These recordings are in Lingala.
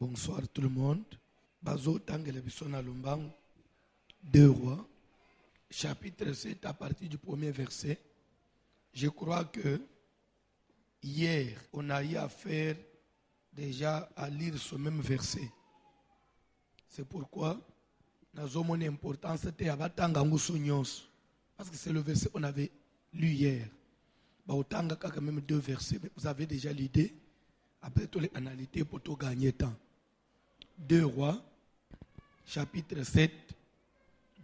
Bonsoir tout le monde. Bazo Tangele Bissona Lumbang, 2 Rois, chapitre 7 à partir du premier verset. Je crois que hier, on a eu affaire déjà à lire ce même verset. C'est pourquoi nous avons une importance parce que c'est le verset qu'on avait lu hier. Baotanga quand même 2 versets, mais vous avez déjà l'idée. Après toutes les analyses pour tout gagner temps. 2 Rois, chapitre 7,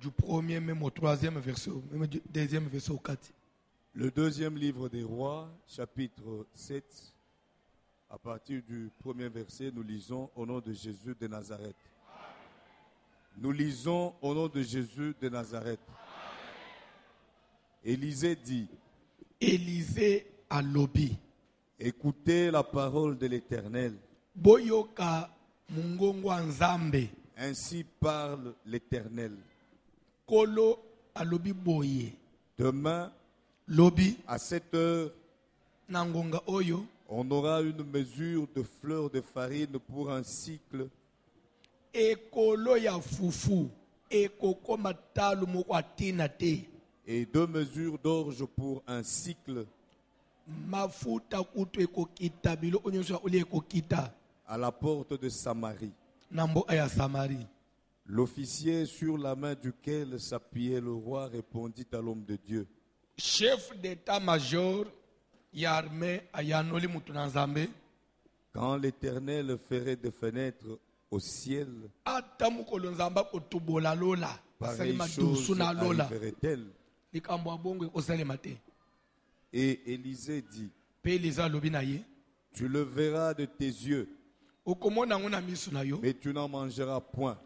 du premier même au 3e verset, même du 2e verset au 4. Le 2e livre des Rois, chapitre 7, à partir du 1er verset, nous lisons au nom de Jésus de Nazareth. Nous lisons au nom de Jésus de Nazareth. Élisée dit, Élisée à Lobi. Écoutez la parole de l'Éternel. Boyoka mungongo nzambe. Ainsi parle l'Éternel. Kolo à Lobi boye. Demain, Lobi à 7 heures, nangonga oyo. On aura une mesure de fleurs de farine pour un cycle. Ekolo ya fufu. Ekoko matalu mokwatina te. Et 2 mesures d'orge pour un cycle. Mafuta kutu ekokita bilo onyoso oli ekokita. À la porte de Samarie. Nambo aya Samarie. L'officier sur la main duquel s'appuyait le roi répondit à l'homme de Dieu. Chef d'état-major yarme ayanoli mutuna nzambe. Quand l'Éternel ferait des fenêtres au ciel, Atamukolo nzamba kotubola lola. pareille chose arriverait-elle? Et Élisée dit, tu le verras de tes yeux, mais tu n'en mangeras point.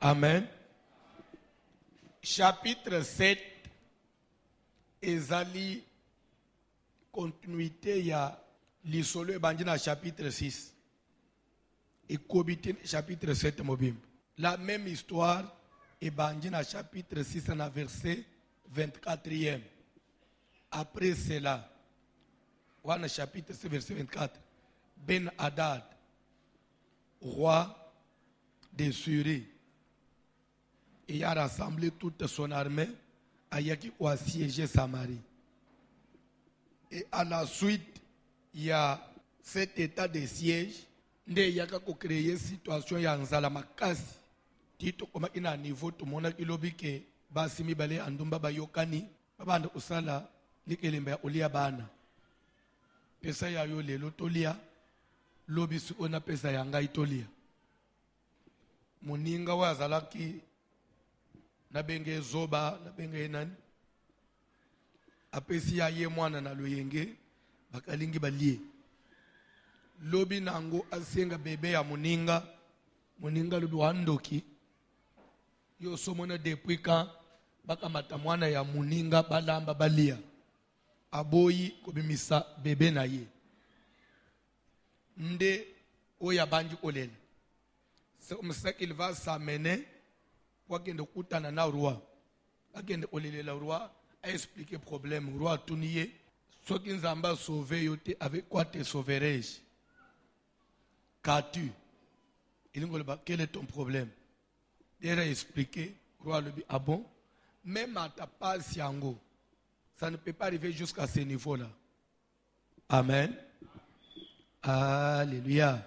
Amen. Chapitre 7, ezali continuité ya lisolo ebandina chapitre 6 et kobité chapitre 7 mobim. La même histoire ebandina chapitre 6 en verset 24e. Après cela, on chapitre 6 verset 24. Ben Hadad, roi de Syrie, et a rassemblé toute son armée à Yaki ou assiégé Samarie. Et à la suite, il y a cet état de siège. Il y a créé une situation ya nzala makasi. Tito koma ina niveau tout monde qui lobi ke basimi bale andumba bayokani babanda usala likelemba ya olia bana. Pesa ya yo lelo tolia lobi su ona pesa ya ngai tolia. Muninga wa zalaki nabenge zoba nabenge nani apesi ya ye mwana na loyenge bakalingi balie lobi nango asenga bebe ya muninga lobi wandoki yo somona depuis quand bakamata mwana ya muninga balamba balia aboyi kobimisa bebe na ye nde oya banji kolela c'est comme ça qu'il va s'amener wakende kutana na roi akende olelela roi a expliqué problème roi tuniye soki nzamba sauver yote avec quoi te sauverai-je qu'as-tu il ngole ba quel est ton problème déjà expliqué roi le dit ah bon même à ta passe yango ça ne peut pas arriver jusqu'à ce niveau là. Amen. Alléluia.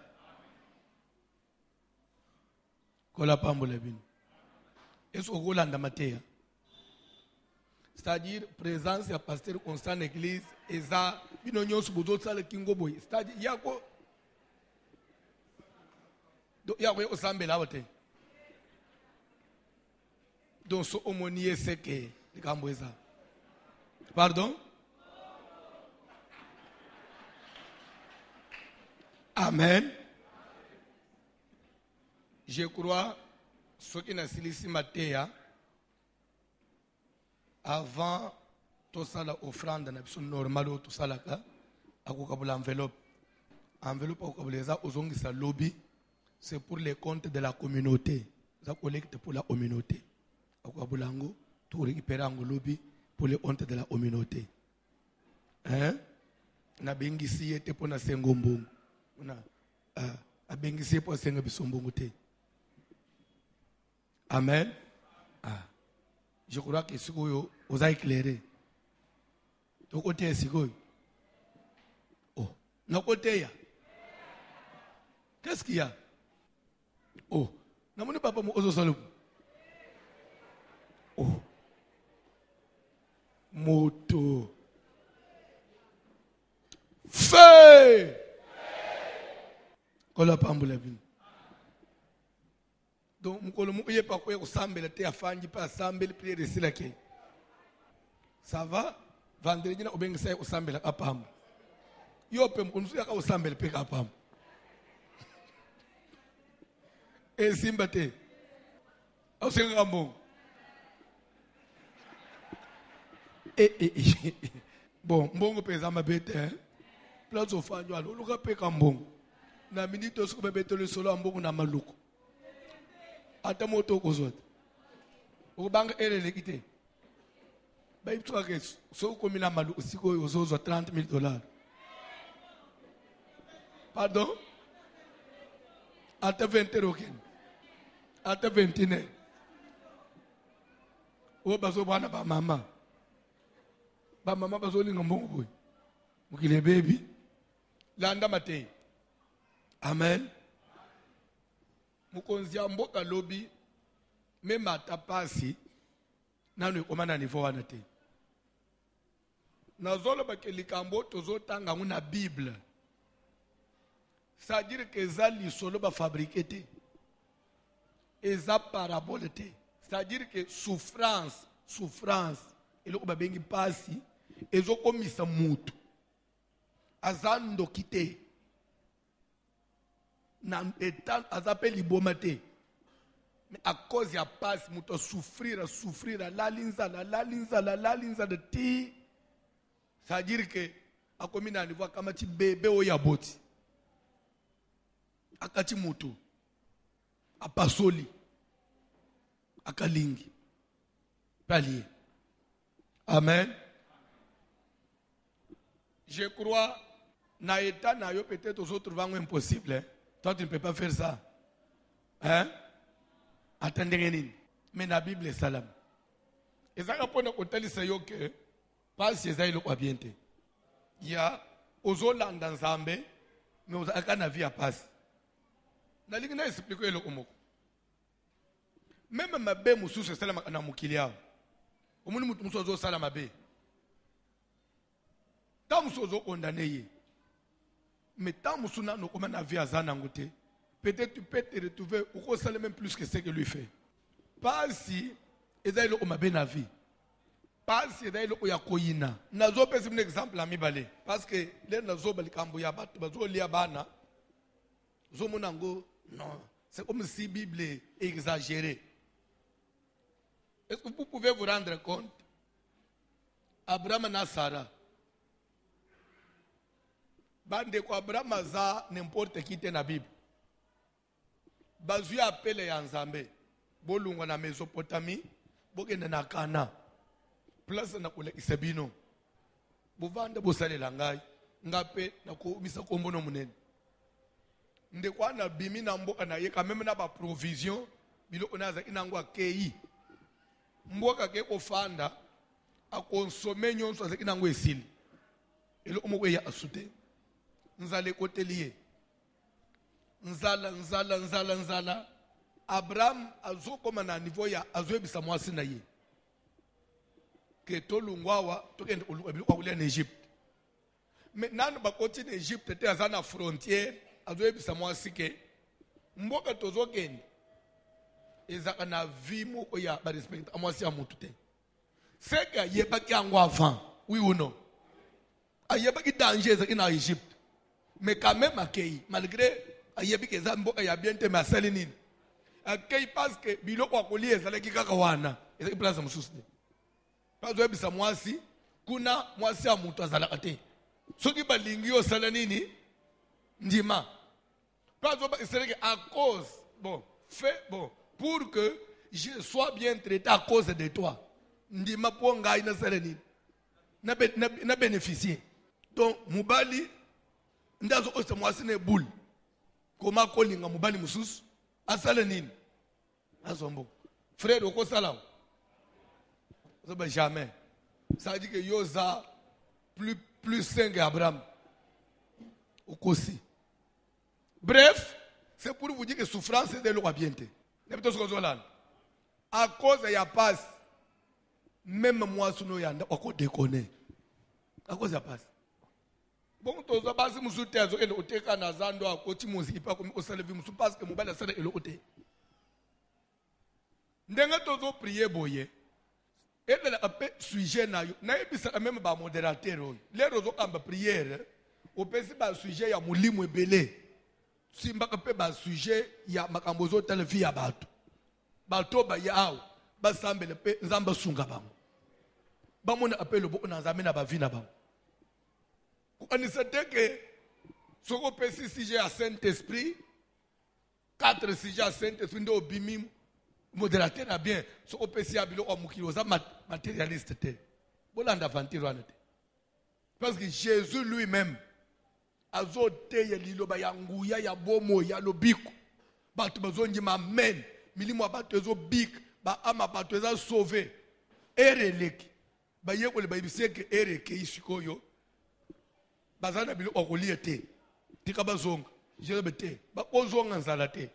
Kola pambola bin. C'est-à-dire, présence du pasteur constant de l'église, et ça, c'est-à-dire, il y a quoi? Il y a quoi au Sambe là? Donc, ce homonier, c'est que les Cambouéza. Pardon? Amen. Je crois. Ce qui n'a silisi matéa avant tout ça la offrande na biso normal tout ça la ka akokabula enveloppe akokabuleza ozongisa lobby c'est pour les comptes de la communauté. Ça collecte pour la communauté. Akwabulango, tout récupérer en lobby pour les comptes de la communauté. Hein? Na bengisi yete pour na sengombongo. Na abengisi pour senga bisombongo te. Amen. Ah. Je crois que ce que vous avez éclairé. Ton côté, c'est quoi? Oh, notre côté, qu'est-ce qu'il y a? Oh, n'a pas pour moi, salon. Oh, moto. Feu! Qu'on l'a pas emboué. Donc, je ne pas quoi sambel te afandi pas sambel prier de sila ke. Ça va? Vendredi na obenga sai sambel apam. Yo pe mkunsu ya ka sambel pe apam. E simbate. Au senga mbongo. Bon, mbongo pesa mabete hein. Place au fanyo alo luka pe ka mbongo. Na minute so ko bebete le solo mbongo na maluko. Ata moto kozot. Ukubanga elele kite. Bayitwa ke so komina malu usiko yozozo $30,000. Pardon? Ata 20 roken. Ata 29. O bazo bana ba mama. Ba mama bazo linga mbongo boy. Mukile baby. Landa mate. Amen. Mukonzi ya mboka lobi même atapasi nanu komana niveau wana te. Nazolo bakelikambo tozotanga na Bible. Ça veut dire que ça lisolo ba fabriqué te. Eza parabole te. Ça veut dire que souffrance eloko ba bengi pasi ezokomisa mutu. Azando kite. Na etan azapeli bomate. Mais à cause ya passe muto souffrir la linza de ti. Ça veut dire que a komi na niveau kama ti bébé o ya boti. Akati mutu. Apasoli. Akalingi. Palier. Amen. Je crois na état na yo peut-être aux autres vont impossible. Hein? Toi, tu ne peux pas faire ça. Hein? Attendez, mais la Bible est salam. Et ça, pour nous dire que pas si ça, il est bien. Il y a aux Hollandais dans Zambé, mais aux Akanavi à passe. Na ligue na expliquer le homo. Même ma bé moussou c'est salam na mukilia. Au moins moussou zo salam bé. Tant moussou zo condamné. Mais tant que nous avons la vie à Zanangote, peut-être tu peux te retrouver au salaire même plus que ce que lui fait. Pas si, et ça il a bien vie. Pas si, il a koyina. Nazo pèse un exemple à mi balé. Parce que les nazo bali kamboya bat, bazo liabana, zomonango, non. C'est comme si la Bible est exagérée. Est-ce que vous pouvez vous rendre compte? Abraham et Sarah. Bande kwa Abraham za n'importe qui te na Bible. Bazu appelé ya Nzambe. Bolunga na Mésopotamie, bokende na Kana. Place na kule Isebino. Buvande bosalela ngai. Ngape na ko bisa kombono munene. Ndekwa na bimi na mboka na ye quand même na ba provision biloko naza inangwa kei. Mboka ke ko fanda a consommer nyonso za inangwa esili. Elo omwe ya asute. Nzale kote liye. Nzala. Abraham azo koma na niveau ya azo ebisa mwasi na ye. Ke tolungwawa tokende kwa kule en Egypte. Mais nanu bakoti na Egypte te azana frontière azo ebisa mwasi ke mboka tozo kende. Ezaka na vie moko ya ba respect amwasi ya mutu te. Seka yebaki yango avant. Oui ou non? Ayebaki danger ezaki na Egypte. Mais quand même accueilli, malgré ayebi que Zamboka ya bien te mais asali nini. Accueilli parce que biloko akoli ezalaki kaka wana. Ezaki place ya mususu. Pas zo ebisa mwasi kuna mwasi ya mutu azalaka te. Soki balingi osala nini? Ndima. C'est à cause, bon, fait, bon, pour que je sois bien traité à cause de toi. Ndima po ngai na sereni. Na bénéficier. Donc, mubali, ndazo ose mwasine boule. Koma kolinga mubali mususu, asale nini? Azombo. Frère, oko salam. Ça va jamais. Ça dit que Yosa plus saint qu'Abraham. Okosi. Bref, c'est pour vous dire que souffrance est de l'eau à bientôt. À cause de la passe, même moi, je ne déconne. À cause de la passe. Bon, tu as passé mon soutien, tu as été à Zando, à côté de mon zip, au salvé, je pense que mon bal est le côté. N'enga tozo prier boye. Et là, après sujet na yo, na ebisa même ba modérateur. Les rozo amba prière, au pesi ba sujet ya mulimu ebele. Simba kape ba sujet ya makambozo televi ya batu. Bato ba yao, ba sambele pe nzamba sunga bango. Ba mona appelle bo na nzambe na ba vina bango. On sait que soko pesi sujet ya Saint-Esprit, 4 sujets à Saint-Esprit ndo bimi modérateur a bien soko pesi ya bilo omukilo za matérialiste te. Bolanda vantirwana te. Parce que Jésus lui-même azote ya liloba ya nguya ya bomo ya lobiko batu bazongi amen milimo batu ezo bik ba ama batu eza sauvé ereleki ba yekole ba ibiseke ereke isikoyo bazana bilo okolie te tika bazonga jerebe te ba ozonga nzala te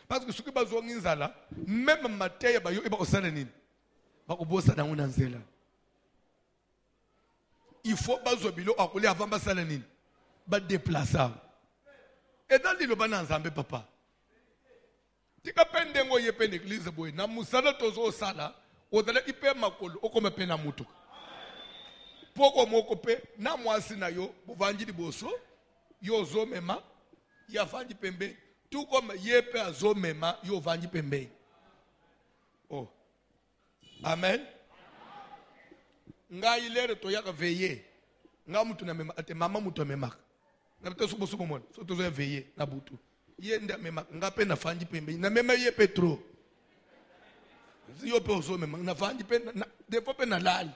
parce que soki bazonga nzala même mateya ba yo eba osala nini ba kobosa na ngona nzela il faut bazo bilo okolie avant basala nini ba déplacer. Et dans le bana nzambe papa. Tika pendengo yepe l'église boy na musala tozo sala odala ipe makolo okome pe na mutu. Poko moko pe na mwasi na yo buvandi liboso yo zo mema ya vandi pembe tout comme yepe azo mema yo vandi pembe. Oh. Amen. Nga ilere to yaka veiller. Nga mutu na mema ate mama mutu mema. Na bito subo subo mon so tozo veiller na butu yenda mema ngape na fanji pembe na mema ye petro si yo pe ozo mema na fanji pe na defo pe na lali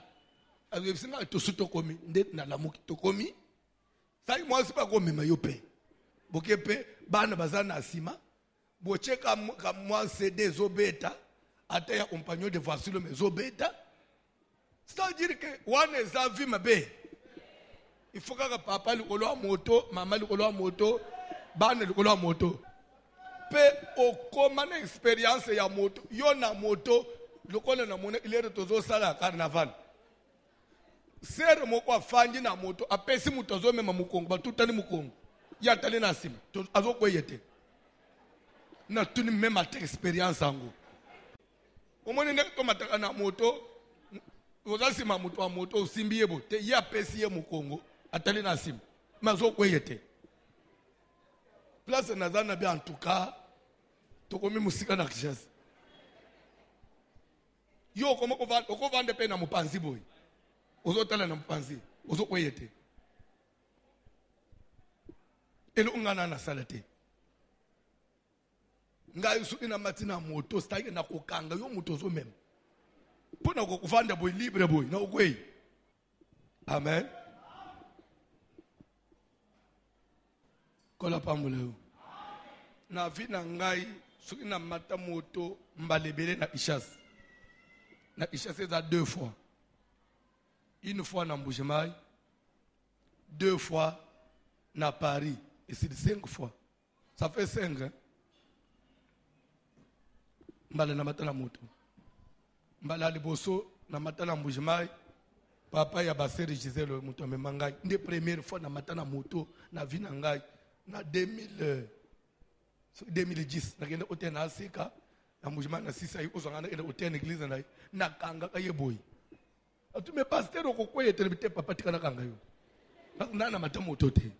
azo singa to suto komi nde na lamuki to komi sai moi sipa ko mema yo pe bokepe bana bazana asima bocheka ka moi CD zobeta ata ya compagnon de voiture mais zobeta c'est-à-dire que one za vie mabe. Il faut que papa lui olo moto, maman lui olo moto, bana lui olo moto. Pe o komana expérience ya moto, yo na moto, lokona na mona ile tozo sala carnaval. Sere moko afanji na moto, apesi mutozo mema mukongo, batutani mukongo. Ya tali na sima, azo kweyete. Na tuni mema te expérience ango. Omoni nek to mataka na moto, ozasi ma moto a moto simbiye bo, te ya pesi ye mukongo. Atali na sim mazo kweyete place nazana bi en tout cas tokomi musika na kishasa yo koma ko vande pe na mupanzi boy ozotala na mupanzi ozo kweyete elo ngana na salate ngayo su ina matina moto stake na kokanga yo moto zo meme pona ko kuvanda boy libre boy na okwei. Amen. Kola pambuleo. Na vina ngai soki na mata moto mbalebele na Ishas. Na Ishas ça 2 fois. Une fois na Mbujimai, 2 fois na Paris et c'est 5 fois. Ça fait 5 hein. Mbala na mata na moto. Mbala liboso na mata na Mbujimai. Papa ya baseri Gisele moto memangai. Nde première fois na mata na moto na vina ngai. Na 2010 na kenda hotel na Asika na mujima na sisa yuko zangana kenda hotel église na kanga kaye boy atume pasteur okokwe telebite papa tika na kanga yo na matamu tote.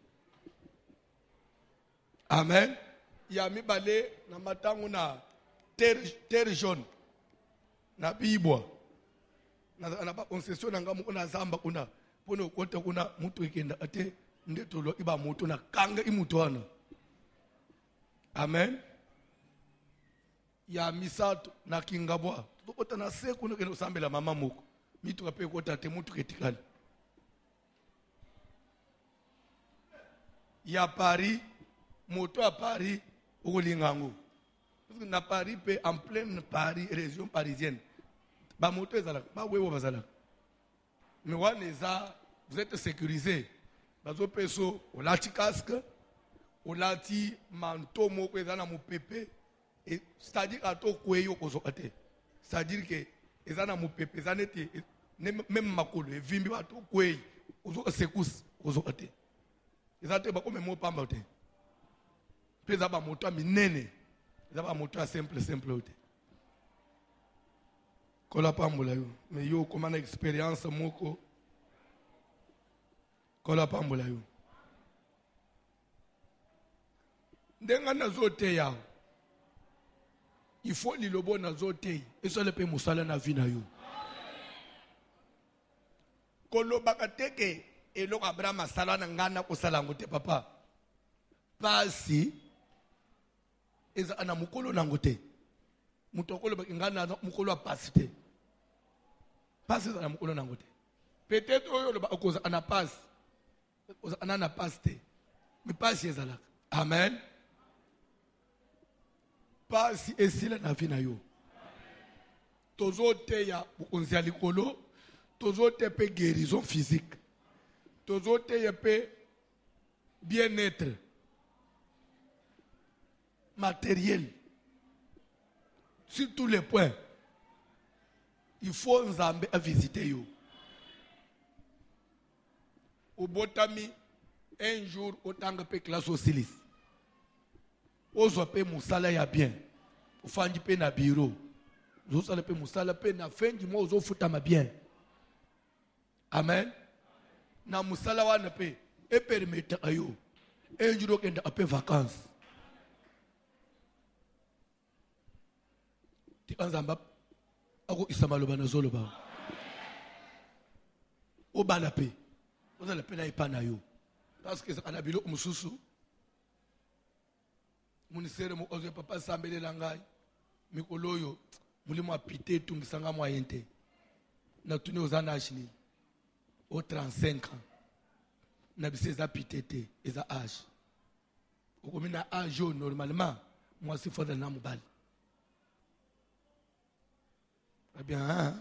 Amen. Ya mibale na matangu na terre jaune na bibwa na ba concession na ngamu kuna zamba kuna pono kota kuna mtu ikenda ate ndetolo iba moto na kanga imutwana Amen. Ya misato na kingabwa. Tukota na seku no keno sambela mama moko. Mitu kape kota te mutu ketikali. Ya Paris, moto à Paris, au Lingango. Parce que na Paris, en pleine Paris, région parisienne. Ba moto ezala, ba wewo bazala. Mais vous êtes sécurisé. Bazo peso, on lati casque, on lati manteau moko ezana mo pepe. C'est-à-dire à to kweyo kozokate. C'est-à-dire que ezana mo pepe zanete même makolo evimbi ba to kweyo ozo sekous kozokate. Ezate ba comme mo pamba te. Peza ba moto minene. Ezaba moto simple ote. Kola pambola yo. Mais yo comme une expérience moko. Kola pambola yo. Ndenga nazote yao. Il faut lilobo nazote. Et ça le pe musala na vie na yo. Kolo bakateke elo Abraham sala na ngana kusala ngote papa. Pasi eza ana mukolo nangote. Mutokolo bakingana mukolo apasite. Pasi eza ana mukolo nangote. Peut-être oyo lo bakoza ana passe. Oza ana na paste. Mais pasi ezala. Amen. Pasi esila na vie na yo. Tozote ya bukonzi ya likolo, tozote pe guérison physique. Tozote ya pe bien-être matériel. Sur tous les points. Il faut Nzambe à visiter yo. Au botami, un jour, autant que classe au silice. Ozo pe musala ya bien. Ufanji pe na bureau. Ozo pe musala pe na fin du mois ozo futa ma bien. Amen. Na musala wana pe e permettre ayo. Un jour kenda ape vacances. Ti anzamba ako isamaloba na zoloba. O bana pe. Ozo la pe na ipana yo. Parce que ça na bilo mususu. Munisere mo ozo papa sambele langai mikoloyo mulimo apite tungisanga moyente na tuni ozana ashini au 35 ans na biseza pitete eza âge okomina âge normalement moi si faut na mobali bien hein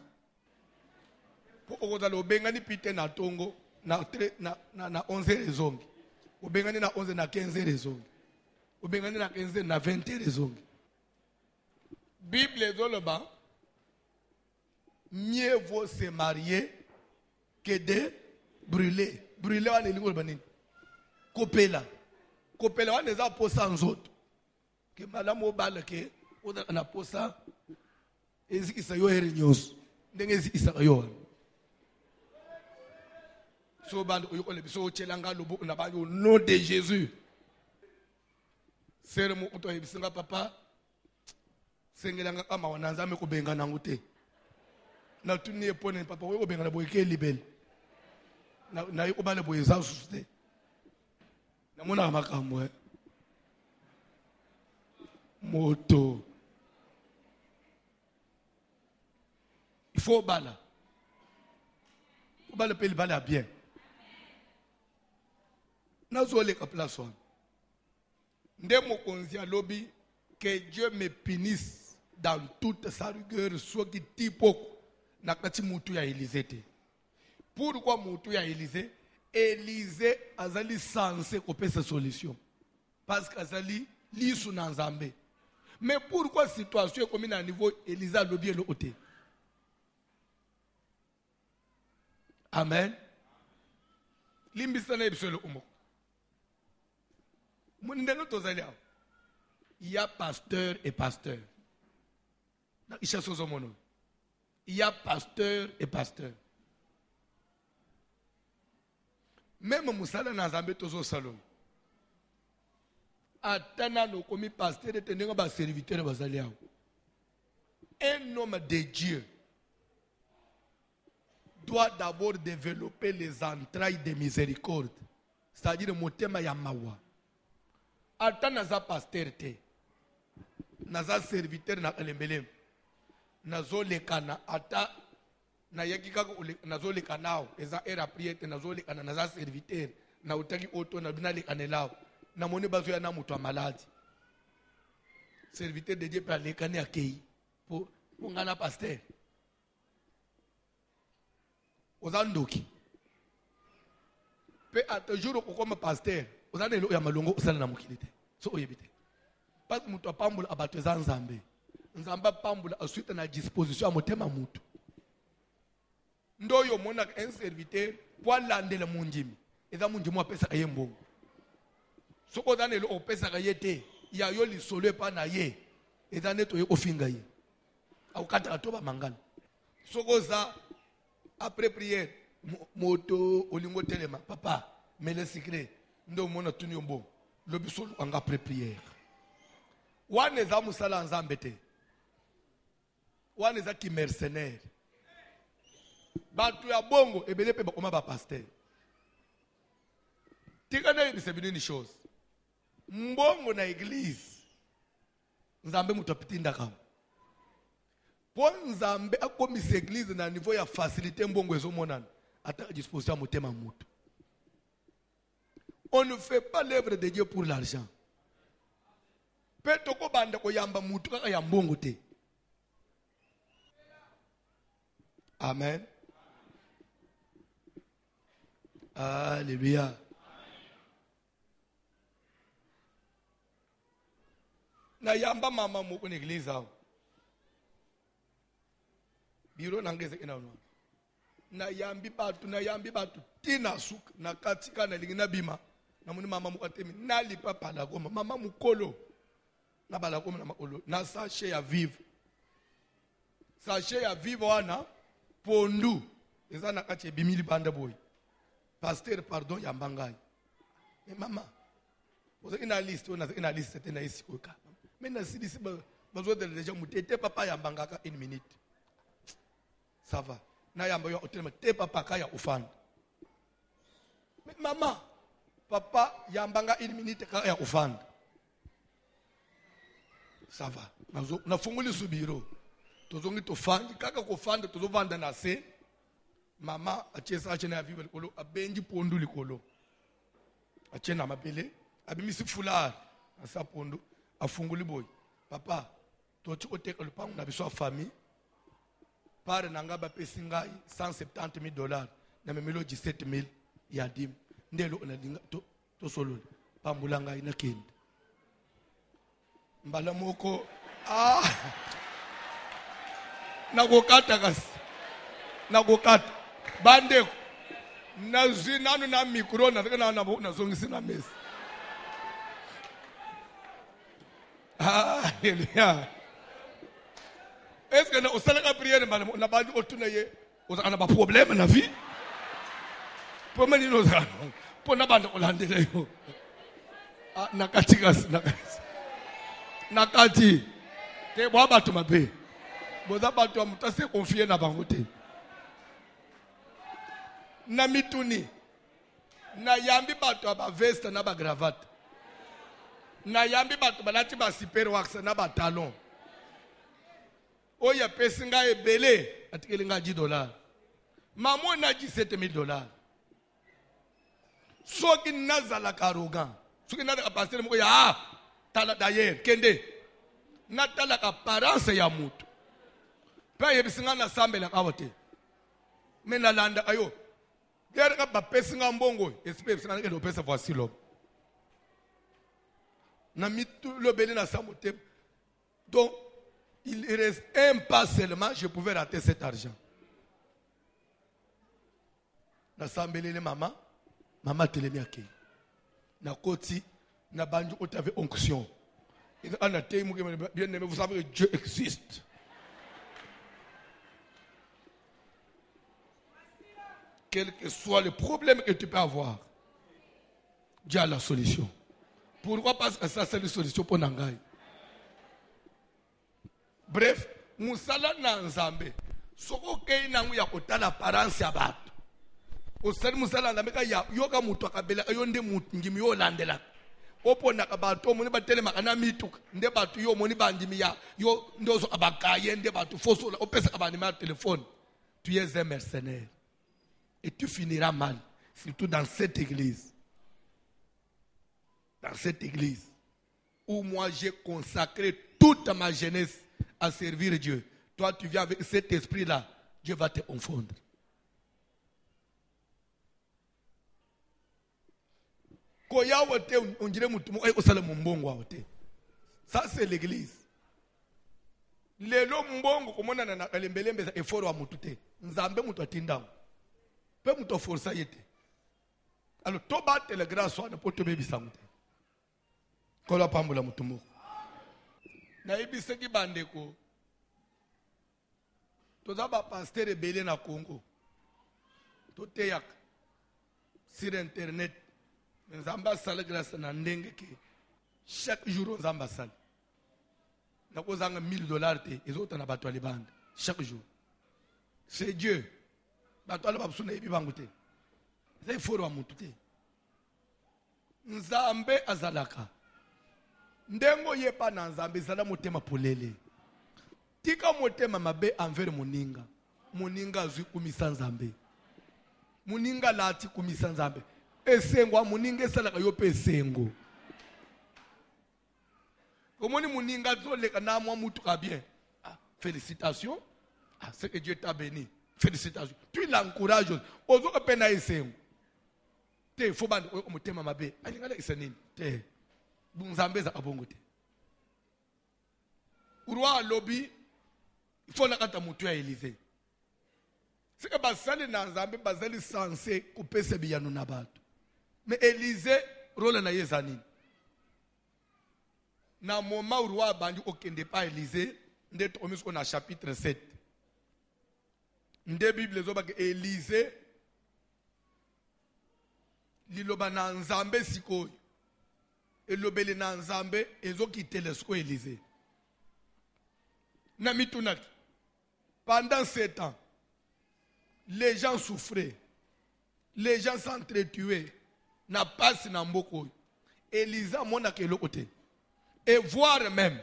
po okozala obengani pite na tongo na 11 rezongi obengani na 11 na 15 rezongi obengani na 15 na 20 rezongi. Bible zoloba mieux vaut se marier que de brûler. Brûler wana elingo banini? Kopela. Kopela wana eza posa nzoto. Ke malamu obala ke oda na posa ezikisa yo here nyos. Ndenge ezikisa yo. So bando oyokole biso chelanga lobo na ba au nom de Jésus. Sere mo uto ebisinga papa sengelanga kama wananzame kubenga nangu te na tuni epone papa we kubenga na boyeke libele na yobale boyeza suste na mona makambo moto il faut bala obale pe libala bien na zole ka place wana ndemo konzia lobi que Dieu me punisse dans toute sa rigueur soit qui tipoko na kati mutu ya Élisée te. Pourquoi mutu ya Élisée? Élisée azali censé couper sa solution parce qu'azali lisu na Nzambe. Mais pourquoi situation est comme à niveau Élisée lobi le côté? Amen. Limbisana ebiselo umo. Il y a pasteur et pasteur. Il y a pasteur et pasteur. Même Moussala Nazambe Tozo Salon. Atana no komi pasteur et tenir un serviteur bazaliao. Un homme de Dieu doit d'abord développer les entrailles de miséricorde. C'est-à-dire le motema yamawa. ata naza pasteur te naza serviteur na kalembelem nazolekana ata nayaki kaka nazolekana eza era priete nazolekana naza serviteur na utaki oto na binalekanelawo namoni bazoya na moto maladi serviteur de Dieu pa lekane akei po ngana pasteur oza ndoki pe ata jour okoma pasteur oza nelo ya malongo osala na mokili te so oyebi te parce que moto apambola abato eza nzambe nzambe apambola asuite na disposition ya motema mutu ndo oyo omonaka un serviteur po alandela mondimi eza mondimi apesaka ye mbongo soko oza nelo opesaka ye te ya yo lisolo epa na ye eza neti oye kofinga ye akokataka to bamangana soko oza après prière moto olingo telema papa mele secret ndo omona tuni yo mbongo lobi so anga après prière wana eza mosala nzambe te wana eza ki mercenaire bato ya bongo ebele mpe bakoma bapaster tika nayebisa bino ni chose mbongo na eglise nzambe moto apitindaka po nzambe akomisa eglise na niveau ya facilité mbongo ezomonana ata disposition ya motema moto. On ne fait pas l'œuvre de Dieu pour l'argent. Petoko banda ko yamba mutu kaka ya mbongo te. Amen. Alléluia. Na yamba mama mu kwenye église hao. Biro nangeze inaonwa. Na yambi batu tina suka na katika na lingina bima. Na muni mama mukatemi nali papa la goma mama mukolo na bala goma na makolo na sachet ya vivre. Sachet ya vivre wana pondu eza na kati bimili banda boy. Pasteur pardon ya mbangai. Mais mama vous avez une liste, on a une liste c'était ici koka. Mais na si besoin de déjà mutete papa ya mbangaka 1 minute. Ça va. Na yamba yo hotel te papa kaya ufanda. Mais maman papa yambanga 1 minute kaya ufanda. Ça va. Na funguli subiro. Tozongi to fandi kaka ko fanda tozovanda na se. Mama achesa achena ya vivre likolo abenji pondu likolo. Achena mapele abimisi fulari asa pondu afunguli boy. Papa toti oteka lupangu na biso famille. Pare nangaba pesi ngai $170,000 na memelo 17,000 ya dim ndelo na linga to solo pambula ngai na kende mbala moko nagokata kasi nagokata bande na zinanu na micro na zongisi na mesa. Hallelujah. Est-ce que au salaka prière na bandi otuna ye ozana ba problème na vie pour mani nozana pour na bandi olandela yo nakati te bo abatu mabe boza batu amutase confier na bango te na mituni na yambi batu aba veste na ba gravate na yambi batu balati ba super wax na ba talon. Oya pesi nga ebele atikeli nga $10. Mamo na $17,000. Soki nazala karogan. Soki nazala pasteur moko ya tala d'ailleurs kende. Na tala ka parence ya mutu. Pa yebisinga na sambela kawote. Mena landa ayo. Gere ka ba pesi nga mbongo. Espèce nga ke do pesa voici l'homme. Na mitu lobele na samote. Donc il reste un pas seulement, je pouvais rater cet argent. Na sambelele mama telemi ake. Na koti, na bandu otave onction. Et on a témoin bien aimé, vous savez que Dieu existe. Quel que soit le problème que tu peux avoir, Dieu a la solution. Pourquoi? Parce que ça c'est la solution pour Nangai. Bref, musala na nzambe soko kei nangu ya kotala parance ya bato osali musala nzambe ka ya yoka mutu akabela yo nde mutu ngimi yo landela opona kabato moni batele makana mituka nde batu yo moni bandimi ya yo ndozo abakaye nde batu fosola opesa kabani ma téléphone. Tu es un mercenaire et tu finiras mal, surtout dans cette église. Dans cette église où moi j'ai consacré toute ma jeunesse à servir Dieu. Toi tu viens avec cet esprit là, Dieu va te confondre. Ça c'est l'église. Lelo mbongo komona na kalembelembe za effort wa mutu te. Nzambe mutu atinda. Pe mutu força yete. Alors to battre le grâce wana po to bebisa mutu. Kola pambula mutu moko. Na ibise ki bandeko. Toza ba pasteur ebele na Congo. To teyak sur internet. Nzamba sala grâce na ndenge ke chaque jour nzamba sala. Na kozanga $1000 te ezota na bato alibanda chaque jour. C'est Dieu. Bato alababusuna ebi bangu te. C'est foro wa mutu te. Nzambe azalaka. Ndengo yepa na nzambe zala motema polele. Tika motema mabe envers moninga. Moninga azwi kumisa nzambe. Moninga lati kumisa nzambe. Esengo muninga esalaka yo pe esengo. Comment muninga zoleka na mwa mutu ka bien. Félicitations. C'est que Dieu t'a béni. Félicitations. Tu l'encourages. Ozo pena esengo. Te fo bande o mutema mabe. Alingala isanini. Te. Bunzambe za abongo te. Urwa lobby il faut nakata mutu ya Élysée. C'est que basali na nzambe bazali censé kupesa biyanu na bato. Mais Élysée rôle na yezanini. Na moment où roi bandi okende pa Élysée, nde tomis on a chapitre 7. Nde Bible zoba ke Élysée liloba na nzambe sikoyo. Elobele na nzambe ezoki telesko Élysée. Na mitunaki. Pendant 7 ans, les gens souffraient. Les gens s'entretuaient. Na passe na mboko. Élysée mona ke lokote. Et voir même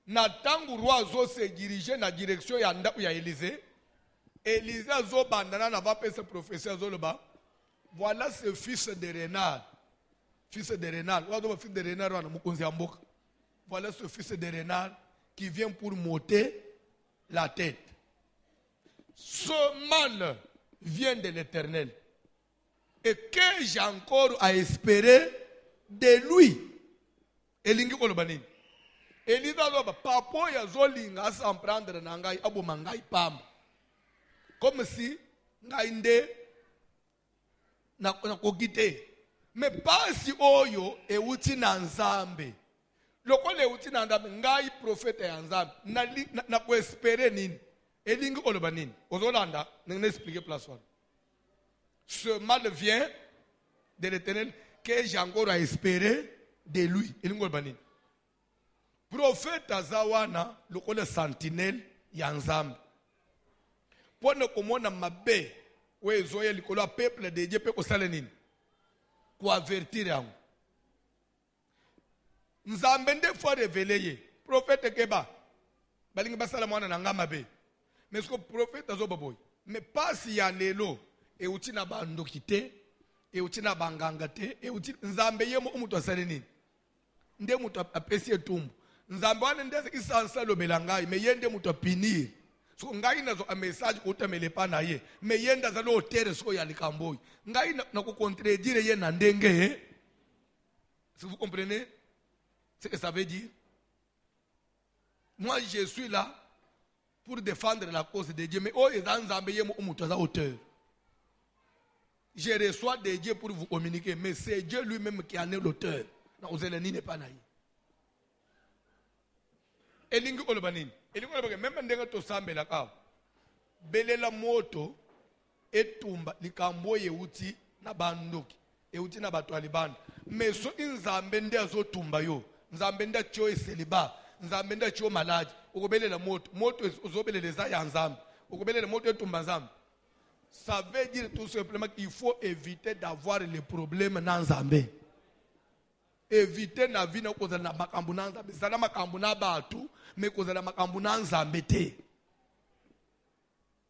na tangu roi zo se diriger na direction ya ndaku ya Élysée. Élysée zo bandana na va pesa professeur zo loba. Voilà ce fils de Renard. Fils de Renard. Voilà fils de Renard wana mukonzi ya mboka. Voilà ce fils de Renard qui vient pour m'ôter la tête. Ce mal vient de l'Éternel. Et que j'ai encore à espérer de lui. Elingi kolobanini. Elisa loba papo ya zolinga s'en prendre na ngai aboma ngai pamba. Comme si ngai nde na kokite. Mais pas si oyo euti na nzambe. Lokole euti na nzambe ngai prophète ya nzambe na ko espérer nini. Elingi kolobanini. Ozolanda n'expliquer expliquer place one. Ce mal vient de l'Éternel que j'ai encore à espérer de lui. Prophète Azawana, le sentinelle Yanzam. Pour ne komona mabe, où ezoye likolo peuple de Dieu peut kosalenini. Pour avertir yango. Nzambende fois révélé. Prophète Keba. Balingi basala mwana na ngamabe. Mais ce que prophète Azobaboy. Mais pas si ya lelo. Et uti na bandokite. Et uti na bangangate. Et uti nzambe yemo umutu asalenini. Nde mutu apesi etumbu. Nzambe wane ndese isansa lobela ngai. Me yende mutu apinir. So ngai nazo a message kuta melepa na ye. Me yenda za lo tere so ya likamboy. Ngai na kukontredire ye na ndenge. Si vous comprenez ce que ça veut dire? Moi je suis là pour défendre la cause de Dieu. Mais oh nzambe yemo umutu aza auteur. Je reçois de Dieu pour vous communiquer. Mais c'est Dieu lui-même qui en est l'auteur. Vous n'est pas naïf. Elingi olobanini. Elingi olobanini. Même ndenga to sambe la kaw. Belela moto etumba likambo yeuti na bandoki. Euti na batu alibanda. Mais so nzambe nde azotumba yo. Nzambe nde chio eseliba. Nzambe nde chio malaji. Ukobelela moto. Moto uzobeleleza ya nzambe. Ukobelela moto etumba nzambe. Ça veut dire tout simplement qu'il faut éviter d'avoir les problèmes dans Zambé. Éviter na vie na kozala na makambo na nzambe. Zala makambo na batu, mais kozala makambo na nzambe te.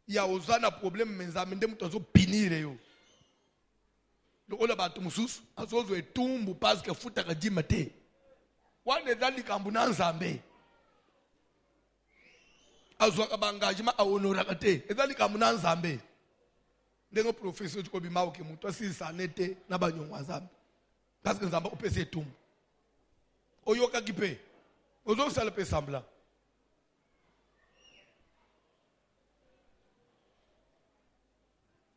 Ya ozana problème mais nzambe nde mutu azo pinire yo. Lokola batu mususu azozo etumbu parce que futaka dima te. Wane ezali likambo na nzambe. Azwaka ba engagement a honoraka te. Ezali likambo na nzambe. Ndenge professeur ko bimao ke mutu asisa nete na banyongwa nzambe. Parce que nzambe opese etumbu. Oyoka kipe. Ozo sala pe semblant.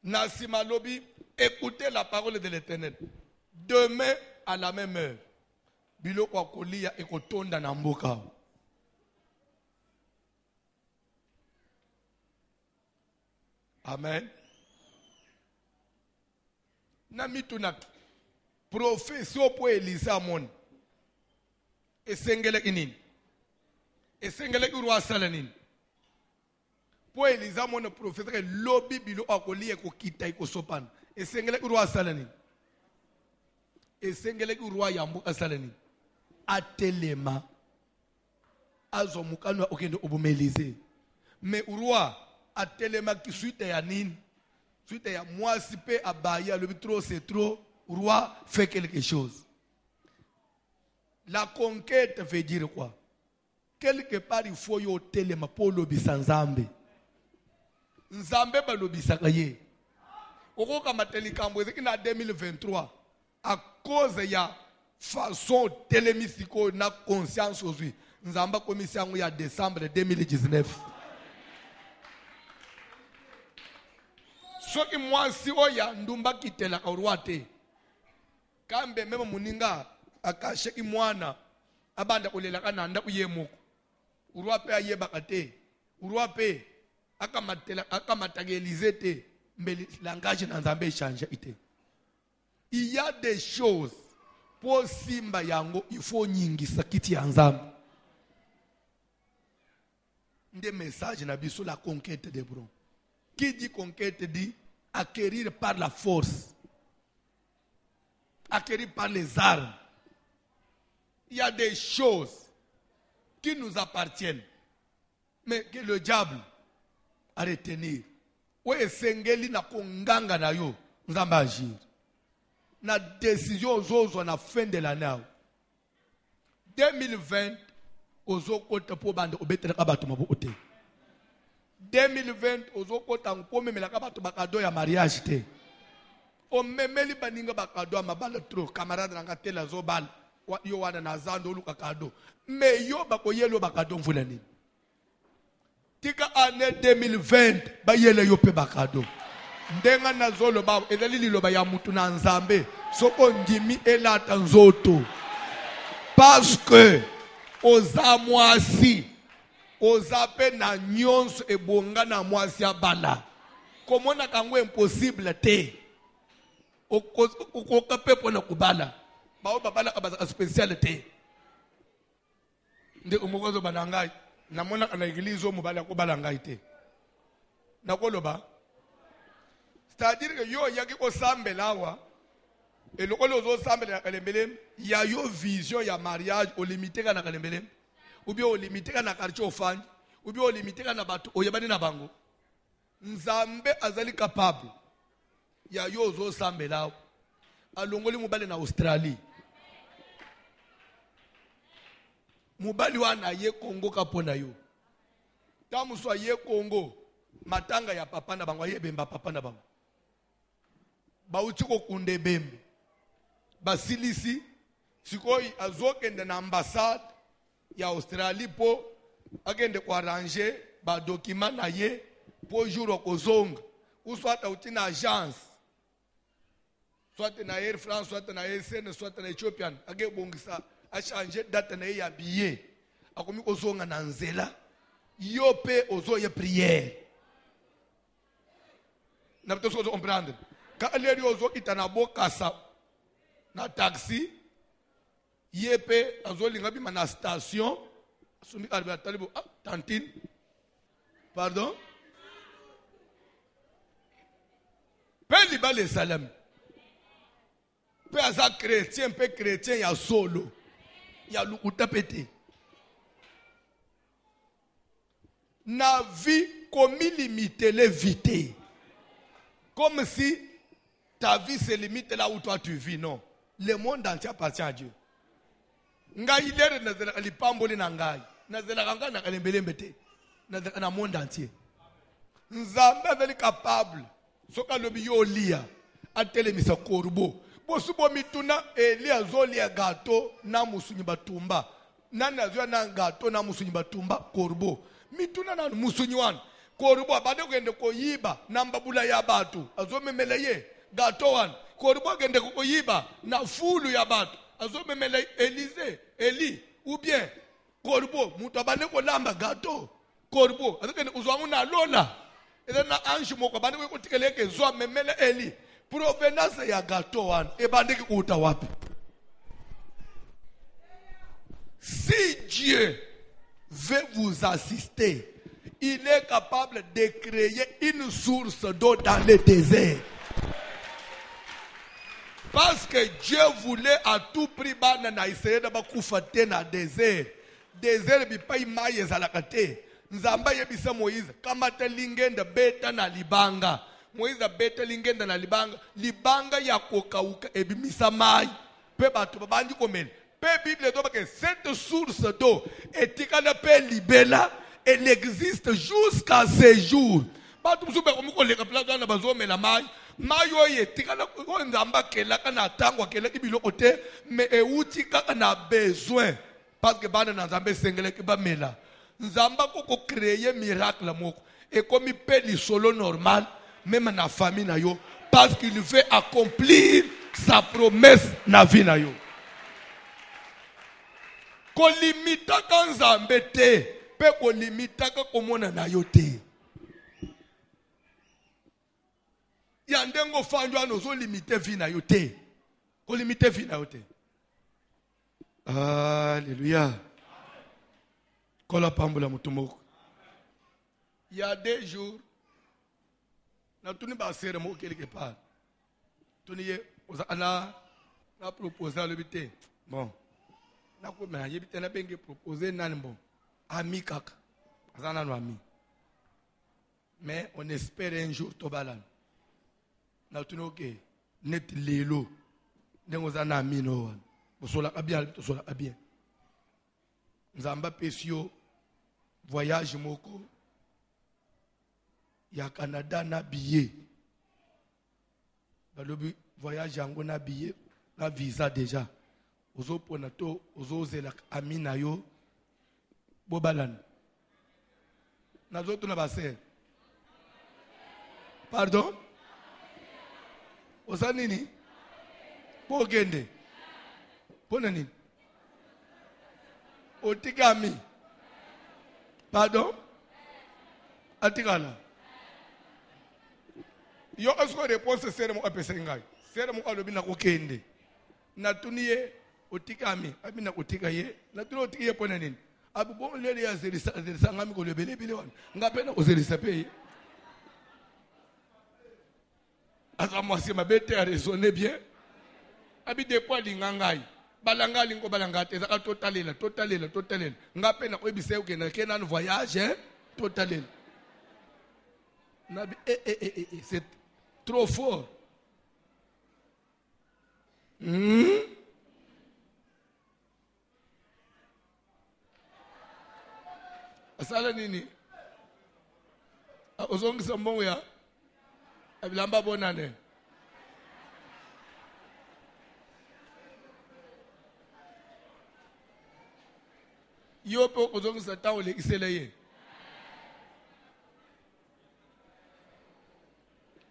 Nassima Lobi, écoutez la parole de l'Éternel. Demain à la même heure, biloko akolia ekotonda na mboka. Amen. Namituna professeur po Elisa mon. Esengele inini. Esengele urwa salanini. Po Elisa mon professeur lobi bilo akoli ko kita ko sopan. Esengele urwa salanini. Esengele urwa yambu asalanini. Atelema. Azo mukano okende obumelize. Mais urwa atelema ki suite ya nini? Suite ya mwasi pe abaya le trop c'est trop. Roi fait quelque chose. La conquête veut dire quoi? Quelque part il faut yo telema pour lobisa nzambe. Nzambe ba lobisa kaye. Oko kama telikambo ezeki na 2023 à cause ya façon télémisiko na conscience aujourd'hui. Nzamba commission ya décembre 2019. Soki mwasi oya ndumba kitela ka roi te. Kambe mema muninga akasheki mwana abanda kulela kananda uyemuko urwa pe ayebaka te urwa pe akamatagelize te mbeli langage na nzambe change ite. Il y a des choses pour simba yango il faut nyingisa kiti ya nzambe. Nde message na biso la conquête de bron. Qui dit conquête dit acquérir par la force. Acquéris par les armes. Il y a des choses qui nous appartiennent, mais que le diable a retenir. Ou esengeli na konganga na yo, nzamba agir. Na décision zozo na fin de l'année. 2020, ozo kota po bande obetere kabatu mabu ote. 2020, ozo kota nkome melaka batu bakado ya mariage te. O memeli baninga bakado mabala tro camarade nanga tela zobal yo wana na zando luka kado me yo bakoyelo bakado mvula nini tika année 2020 bayele yo pe bakado ndenga na zolo ba ezali liloba ya mutu na nzambe soko ndimi elata nzoto parce que oza mwasi oza pe na nyonso ebonga na mwasi abala komona kango impossible te. Okoka pepo na kubala bao babala kabaza spécialité nde umukozo banangai namona kana igilizo mubala kubala ngai te nakoloba c'est-à-dire que yo yaki ko sambela wa et lokolo zo sambela kalembele ya yo vision ya mariage au limité kana kalembele ou bien au limité kana quartier ofanye ou bien au limité kana batu oyebani na bango nzambe azali capable ya yo zo sambela alongoli mubali na Australie mubali wana ye Congo kapona yo tamu so ye Congo matanga ya papa na bango ye bemba papa na bango ba utiko kunde bembe basilisi sikoi azokende na ambassade ya Australie po agende ko arranger ba document na ye po jour okozonga uswata utina agence soit na Air France, soit na SN, soit na Ethiopian, age bongisa a changer date na ya billet. Akomi kozonga na nzela. Yo pe ozo ye prière. Na peut se comprendre. Quand les ozo kitana bokasa na taxi, ye pe azo linga bi na station, sumi arba talibo tantine. Pardon? Pe libale salam. Peu à ça chrétien, peu chrétien, il y a solo. Il y a l'outapété. Na vie, comme limiter les vités. Comme si ta vie se limite là où toi tu vis, non. Le monde entier appartient à Dieu. Ngai lere nazela kalipamboli na ngai. Nazela kanga na kalembelembete. Nazela na monde entier. Nzambe azali capable. Soka lobi yo lia. Atelemisa korbo. Bosubo mituna Elia zolia gato na musunyi batumba. Nani azwa na gato na musunyi batumba korbo. Mituna na musunyi wan. Korbo abade kugende koyiba na mbabula ya batu. Azomemele ye gato wan. Korbo agende koyiba na fulu ya batu. Azomemele Eli ou bien korbo mutu abade kolamba gato. Korbo azokende uzwangu na lola. Eza na ange moko abade kotikeleke zwa memele Eli. Provenance ya gato wan ebandiki kuta wapi? Si Dieu veut vous assister, il est capable de créer une source d'eau dans le désert. Parce que Dieu voulait à tout prix bana na Israël ba kufate na désert. Désert bi pa imaye zalakate. Nzamba yebisa Moïse kama te lingenda beta na libanga. Moïse beta lingenda na libanga ya kokauka ebimisa mai. Pe batu babandi komele. Pe Bible doit que cette source d'eau etikana pe libela, elle existe jusqu'à ce jour. Batu msube komukoleka plaza na bazomela mai. Mayo etikana ko nzamba kelaka na tangwa kelaki biloko te mais euti kaka na besoin parce que bana na nzambe sengeleki bamela. Nzamba koko créer miracle moko et comme il peut li solo normal même na famille na yo parce qu'il veut accomplir sa promesse na vie na yo. Ko limita ka nzambe te pe ko limita ka komona na yo te. Yandengo fanjwa no zo limite vie na yo te. Ko limite vie na yo te. Alléluia. Kola pambula mutumoko. Il y a des jours, na tuni ba sere mo quelque part. Tuni ye na proposer le bité. Bon. Na ko mena yebite na benge proposer nani bon. Ami kaka. Azana no ami. Mais on espère un jour tobalan. Na tuni ok. Net lelo. Nengo zana ami no wan. Bosola abia to sola abia. Nzamba pesio voyage moko ya Canada na billet. Balobi voyage yango na billet na visa déjà. Ozo pona to ozo zela amina yo bobalan. Na zoto na base. Pardon? Oza nini? Pogende. Pona nini? Otikami. Pardon? Atikala. Yo asko réponse sere mo apesa ngai. Sere mo alobi na kokende. Na tuniye otikami, abina kotika ye. Na tuno otikiye pona nini? Abu bon lele ya zerisa ngami ko lebele bele wan. Ngapena ko zerisa pe. Asa moi si ma bête a raisonné bien. Abi de poids lingangai. Balanga lingo balanga te zaka totalela. Ngapena ko ebise o kena kena no voyage hein totalela. Nabi c'est trop fort. Asala nini? Ozongisa mbongo ya abilamba bonane. Yo po ozongisa tawo le iseleye.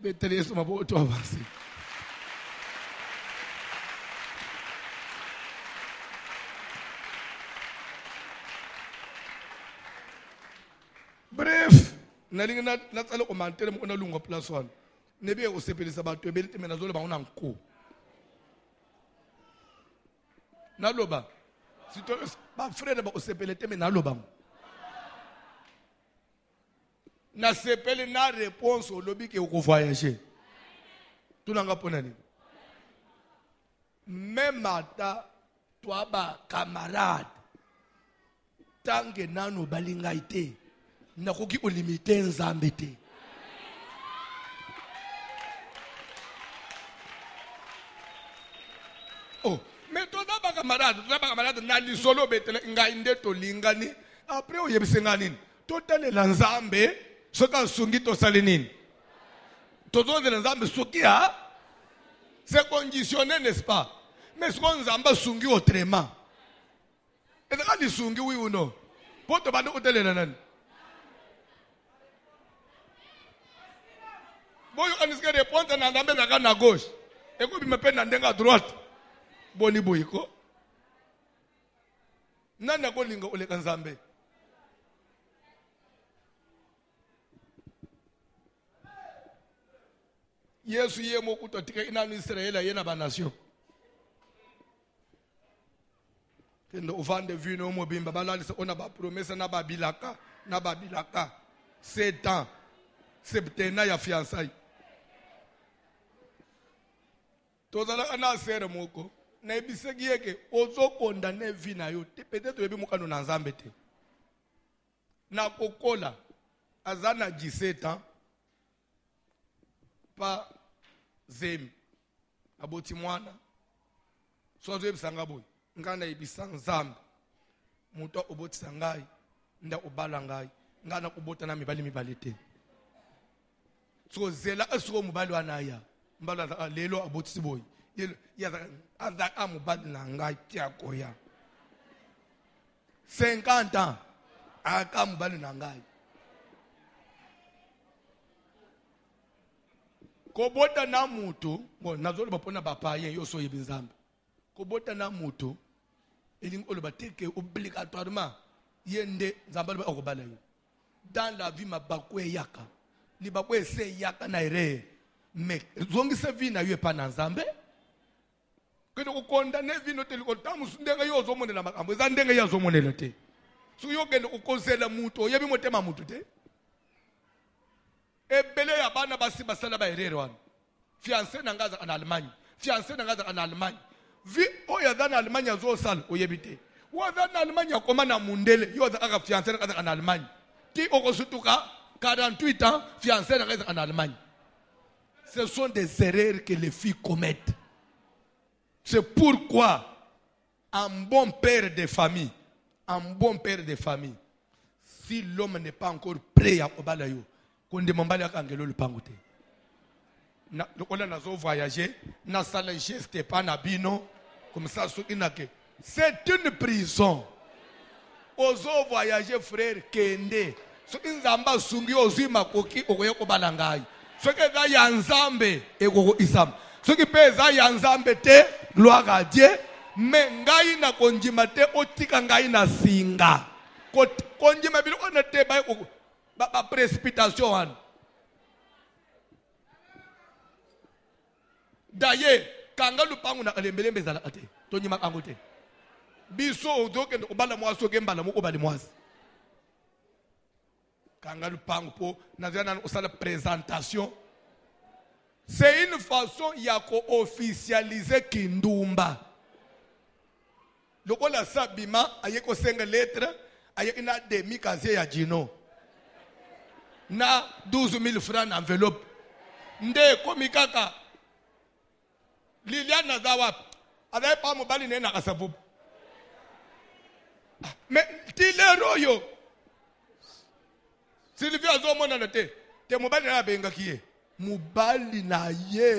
Betele yesu mabo to avancer. Bref, nalinga na tsala commentaire mo na lunga plus one. Nebe o sepelisa batho ebelite mena zolo ba ona nko. Na loba. Si to ba frère ba o sepelete mena loba. Na sepele na réponse au lobby ke o voyager. Tunanga pona ni. memata twaba camarade tange nano balinga ite nakoki olimite nzambe te. Oh, mais toi d'abord camarade na lisolo betele nga inde to lingani après o yebisengani totale la nzambe soka sungi to salinini toto de la nzambe soki ha c'est conditionné, n'est-ce pas? Mais ce qu'on nzamba sungi autrement et quand il sungi oui ou non pour te bande hôtel nan boyo aniske de ponte na nzambe na gauche et ko bi me pe na ndenga droite boni boyiko nana ko linga ole kanzambe Yesu yemo kutotika ina Israela yena ba nation kendo uvande vino mo bimba balalisa ona ba promesse na babilaka 7 ans septena ya fiançailles tozala ana sere moko na ebiseki yeke ozo condamner vie na yo te peut-être yebi mokano na nzambe te na kokola azana 17 ans pa zemi aboti mwana sozo yebisanga boy ngana yebisa nzambe muto obotisa ngai nda obala ngai ngana kubota na mibali te so zela asiko mubali wanaya mbala lelo abotisi boy ya aza amubali na ngai tia koya 50 ans akamubali na ngai kobota na muto bon nazolo bapona bapaye yo so yebinzambe kobota na muto elingi oloba teke obligatoirement yende nzamba ba okobala yo dans la vie mabakwe yaka libakwe se yaka na ire mais zongi se vie na yo pa na nzambe kendo ko condamner vie no te ko tamu ndenga yo zo monela makambo za ndenga ya zo monela te so yo gende ko konsela muto yebi motema muto te ebele ya bana basi basala ba erreur wana fiancé na ngaza en Allemagne fiancé na ngaza en Allemagne vi oya dans Allemagne zo sala oyebite wa dans Allemagne akoma na mundele yo za aka fiancé na ngaza en Allemagne ti okosutuka 48 ans fiancé na ngaza en Allemagne. Ce sont des erreurs que les filles commettent. C'est pourquoi un bon père de famille, si l'homme n'est pas encore prêt à obalayo, qu'on demande à Kangelo le pangote. On a voyagé, na sala geste pas na bino, comme ça, c'est une prison. Ozo voyager frère Kende, so inzamba sungi ozima koki okoye kobalangai. Ce qui est ya nzambe ego isam. Ce qui pesa ya nzambe te gloire à Dieu, mais ngai na konjima te otika ngai na singa. Konjima bilo na te ba précipitation an. D'ailleurs, kanga lupangu na kalembelembe zala ate. Tonyima kangote. Biso ozoke obala mwaso kembala mo obali mwasi. Kanga lupangu po nazana osala présentation. C'est une façon ya ko officialiser kindumba. Lokola sabima ayeko senga lettre ayeko na demi casier ya jino. Na 12 000 francs enveloppe. Nde komi kaka Liliana zawap. Adaye pa mobali nena kasavubu. Mais tilero yo. Sylvia zo mona na te mobali na benga kiye. Mobali na ye.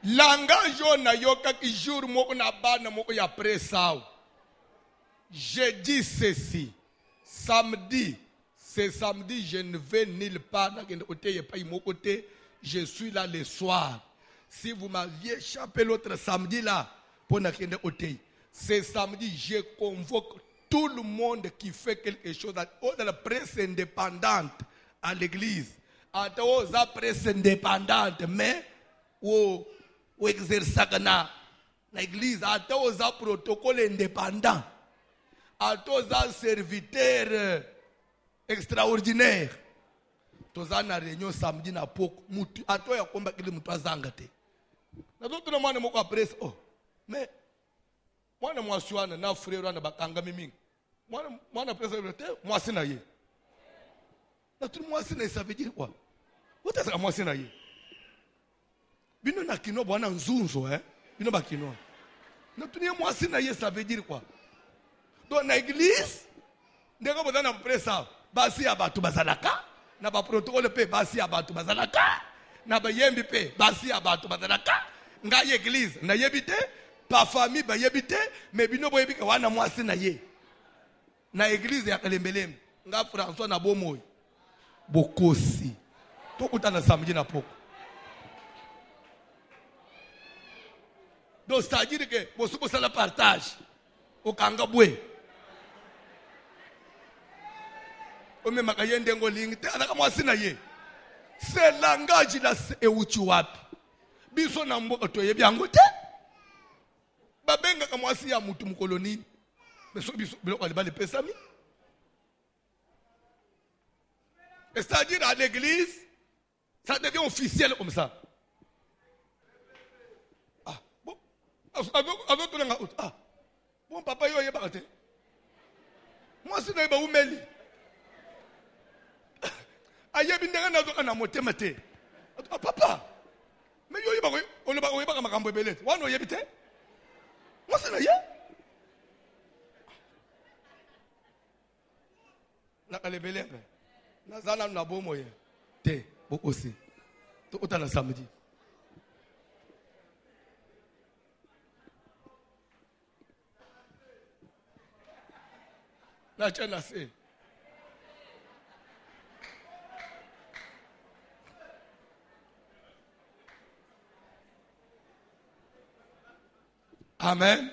Langage na yoka ki jour moko na bana moko ya presao. Je dis ceci. Samedi, c'est samedi, je ne vais nulle part. Je suis là le soir. Si vous m'aviez échappé l'autre samedi là, pour ce samedi, je convoque tout le monde qui fait quelque chose dans la presse indépendante à l'église. À la presse indépendante, mais au exercice dans l'église, à la protocole indépendant. à tous un serviteur extraordinaire. Tous en réunion samedi na poko. Mutu ato ya komba kile mutu azangate. Na tout le monde moko après oh. Mais moi na mwasuana na frère na bakanga mimi. Moi na président moi sina ye. Na tout moi sina ça veut dire quoi? What est-ce que moi sina ye? Bino na kino bwana nzunzo bino ba kino. Na tout moi sina ye ça veut dire quoi? Dans l'église, ndeko bozana presa basi ya batu bazalaka na ba protocole pe basi ya batu bazalaka na ba yembi pe basi ya batu bazalaka nga église na yebite pa famille ba yebite mais bino boyebika wana mwasi na ye na église ya Kalembelembe nga François na bomoy bokosi to kutana samedi na poko. Donc ça veut dire que bosuko sala partage au kanga bwe ome makayende ngolingi te anaka mwasi na ye c'est langage la euchi wapi biso na mboka to yebi yango te babenga ka mwasi ya mutu mukoloni beso biso biloko ali bale pesami. C'est-à-dire à l'église ça devient officiel comme ça. Ah bon avec tout nga ah bon papa yo yeba te mwasi na yeba umeli ayebi ndenge nazoka na motema te. Papa mais yo yeba ko yeba makambo ebelete wana oyebi te mwasi na ye na Kalembelembe nazana na bomo ye te bokosi to otana samedi. Na chana se amen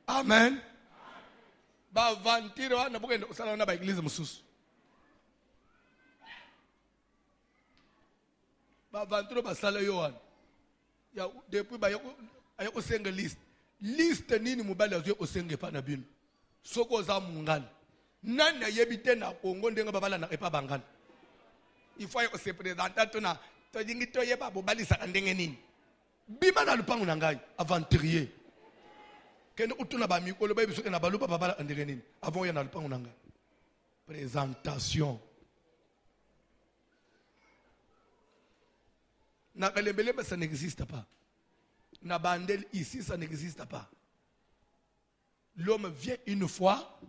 amen ba vantiro wana bokende usala na ba église mususu ba vantiro basala yo wana ya depuis ba ayako senga liste nini mobali azo osenga pa na bino soko za mungana nani ayebite na Kongo ndenga babala na epa bangana il faut que se présenter tona to dingi to yeba bobalisa ndenge nini bima na lupango na ngai aventurier kende utuna ba mikolo ba biso na baluba babala ndenge nini avant ya na lupango na ngai présentation na Kalembelembe ça n'existe pas na Bandel ici ça n'existe pas. L'homme vient une fois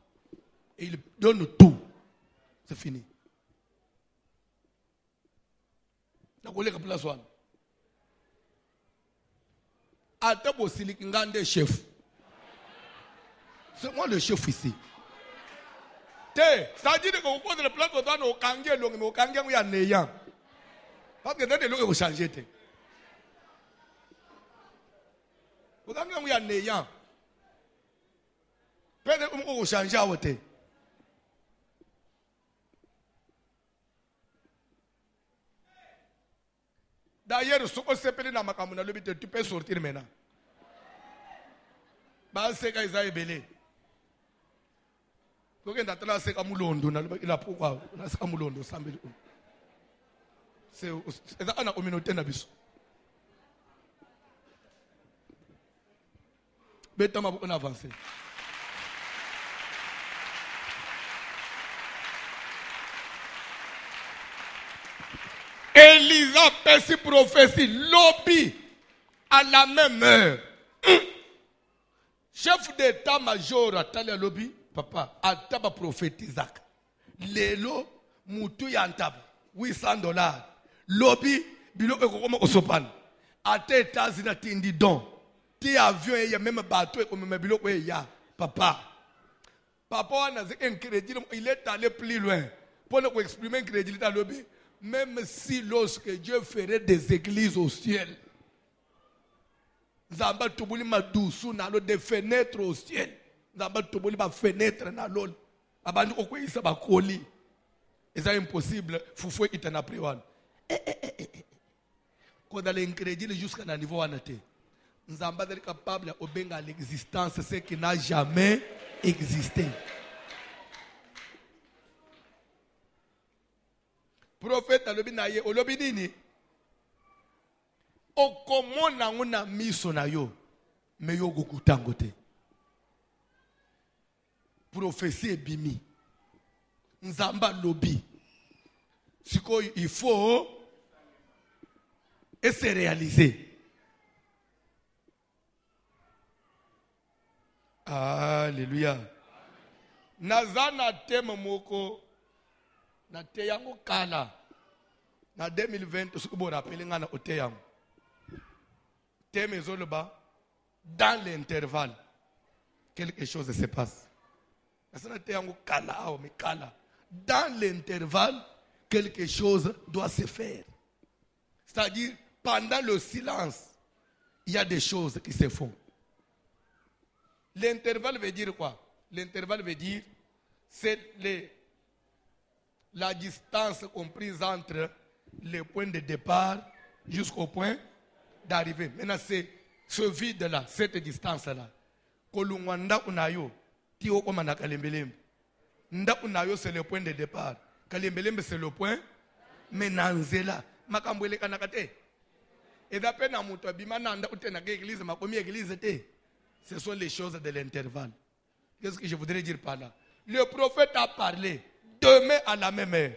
et il donne tout. C'est fini. Na koleka place wana. Ata bosili ngande chef. C'est moi le chef ici. Te, ça dit que vous posez le place wana au kange longi mais au kange ya neyan. Parce que dans des lois vous changez te. Au kange ya neyan. Peut-être que vous changez à voter. D'ailleurs, ce qu'on s'appelle dans ma campagne, tu peux sortir maintenant. Bah, c'est quand ils ont ébélé. Donc, il y a un peu de Moulondo. Il a pourquoi il y a un peu de Moulondo. C'est une communauté. Mais tu as avancé. Elisa Pessi prophétie, lobby à la même heure. Chef d'état-major à Talia lobby, papa, à taba prophète Isaac. Lelo, moutou yantab, $800. Lobby, bilo ekokoma osopan. À tes États-Unis, tindi don. Ti avion et même bateau et comme bilo ya, papa. Papa, il est allé plus loin. Pour nous exprimer crédibilité à lobby. Même si lorsque Dieu ferait des églises au ciel, Zamba tubuli madusu na lo des fenêtres au ciel. Zamba tubuli ba fenêtre na lo. Abandi okwisa ba koli. C'est impossible. Fufwe itana priwan. Quand dans l'incrédule jusqu'à un niveau anate. Zamba est capable d'obéir à l'existence, ce qui n'a jamais exister. Prophète alobi na ye olobi nini? Okomona nguna miso na yo me yo gokutango te. Prophétie bimi. Nzamba lobi. Siko il faut et se réaliser. Alléluia. Nazana teme moko na te yango kala na 2020 suko bo rappele ngana ote yango. Teme ezoloba dans l'intervalle quelque chose se passe. Nazana te yango kala awo me kala. Dans l'intervalle quelque chose doit se faire. C'est-à-dire pendant le silence il y a des choses qui se font. L'intervalle veut dire quoi? L'intervalle veut dire c'est la distance comprise entre le point de départ jusqu'au point d'arrivée. Maintenant, c'est ce vide-là, cette distance-là. Kolungwanda unayo, tiyo komana kalembelembe. Nda unayo, c'est le point de départ. Kalembelembe, c'est le point. Menanzela. Makambwele kanakate. Et d'après Namuto, bimana nda utenage église, makomi église te. Ce sont les choses de l'intervalle. Qu'est-ce que je voudrais dire par là? Le prophète a parlé demain à la même heure.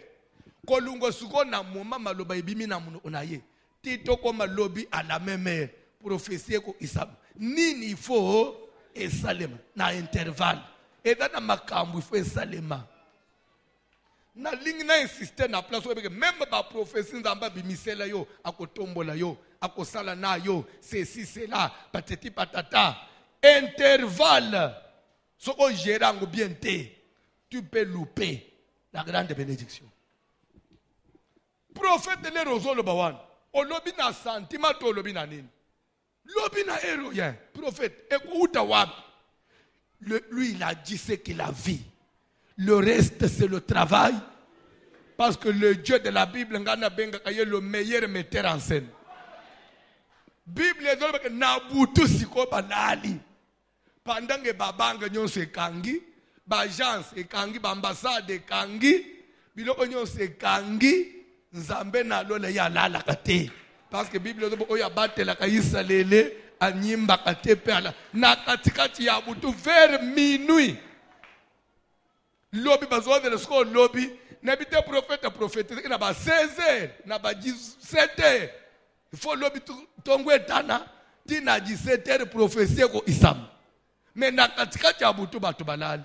Kolungo suko na moma maloba ibimi na muno onaye. Tito koma lobi à la même heure. Prophétie ko isab. Nini il faut et salema na intervalle. Et dans makambu il faut et salema. Na ligne na insister na place où même ba prophétie nzamba bimisela yo akotombola yo akosala na yo ceci cela patati patata. Intervalle. Ce qu'on gère bien te, tu peux louper la grande bénédiction. Prophète de l'Erozo le Bawan, au lobby na sentiment, au lobby na nini. Lobby na héroïen, prophète, écoute wab. Lui, il a dit ce qu'il a vu. Le reste, c'est le travail. Parce que le Dieu de la Bible, est le meilleur metteur en scène. Bible est dans le Nabutu siko banali. Pendant que babanga nyonso ekangi, bagence ekangi, bambassade ekangi, biloko nyonso ekangi, nzambe na lole ya lala kate. Parce que Bible dit oya batela ka Israël anyimba kate pe ala na katikati ya butu vers minuit. Lobi bazoze le sko lobi, n'habite prophète na ba 16h, na ba 17h. Il faut lobi tongwe tana, tina 17h prophétie ko isam. Mais na katikati ya butu batu balali.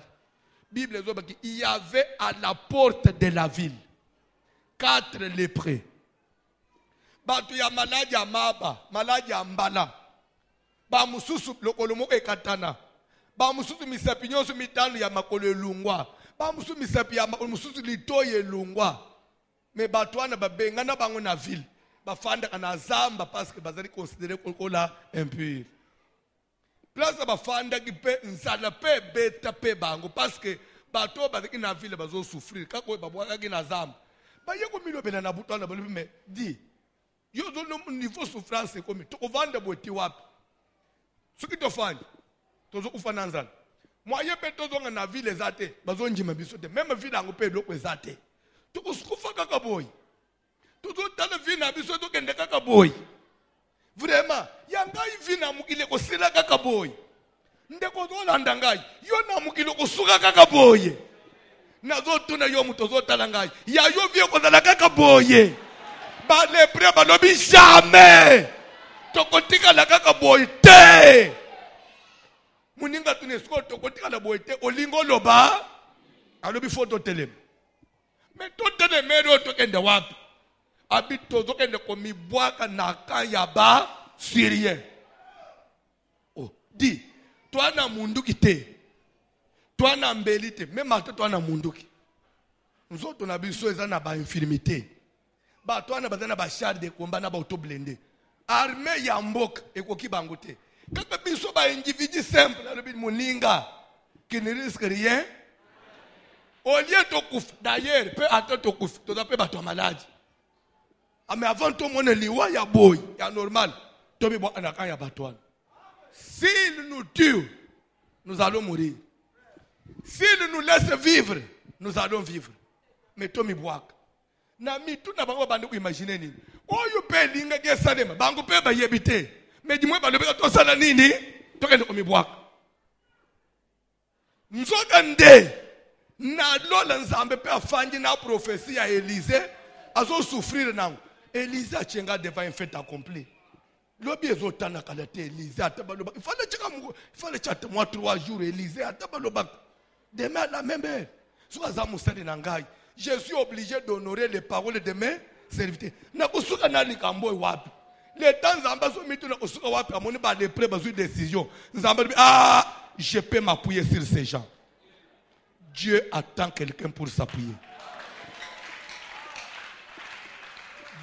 Bible dit il y avait à la porte de la ville 4 lépreux. Batu ya maladi ya maba, maladi ya mbala. Ba mususu lokolo moko ekatana. Ba mususu misapi nyonso mitano ya makolo elungwa. Ba mususu misapi ya mususu litoye elungwa. Mais batu wana babengana bango na ville. Bafanda kana zamba parce que bazali considéré kokola impur. Place bafanda ki pe nsala pe beta pe bango parce que bato bazaki na ville bazo souffrir kako babwaka ki na zamba. Ba yeko milobela na butu na bolobi me di. Yo zo no niveau souffrance comme to vanda boti wapi. Soki to fandi. Tozo kufana nzala. Moye pe tozo na ville zate bazo njima biso te même ville ango pe lokwe zate. To kusukufa kaka boy. Tozo tala ville na biso to kende kaka boy. Vraiment, yangai vina mukile ko sila kaka boy. Ndeko zolanda ngai, yo na mukile ko suka kaka boy. Nazo tuna yo mutozo tala ngai. Ya yo vie ko zala kaka boy. Ba le pre ba lobi jamais. Tokotika la kaka boy te. Muninga tunesko tokotika la boy te olingo loba. Alobi photo telem. Mais to tele mero to kende wapi? Habito zo kende komi boaka na kanya ba syrien. Oh, di, toi na munduki te. Toi na mbeli te, même ate toi na munduki. Nous autres on a biso eza na ba infirmité. Ba toi na bazana ba char de combat na ba auto blindé. Armée ya mboka ekoki bango te. Kaka biso ba individu simple na lobi moninga qui ne risque rien. Au lieu de kouf d'ailleurs, peu attendre to kouf, to d'après ba toi malade. Ah, mais avant tout le monde liwa ya boy, ya normal. Tobi bo anaka ya batouane. S'il nous tue, nous allons mourir. S'il nous laisse vivre, nous allons vivre. Mais Tommy Boak. Nami tout n'a pas bandu imaginer ni. Oh you pay linga ke salema. Bangu pe ba yebite. Mais dis-moi ba le to sala nini? To ke Tommy Boak. Nzogande na lola nzambe pe afandi na prophétie ya Élisée azo souffrir nango. Élisée achenga devant un fait accompli. Lobi ezotana kalate Élisée atabaloba. Il fallait chatter moi 3 jours Élisée atabaloba. Demain la même heure. Je suis obligé d'honorer les paroles de mes serviteurs. Le temps Zamba so mitu na kusuka wapi amoni ba les prêts besoin décision. Zamba je peux m'appuyer sur ces gens. Dieu attend quelqu'un pour s'appuyer.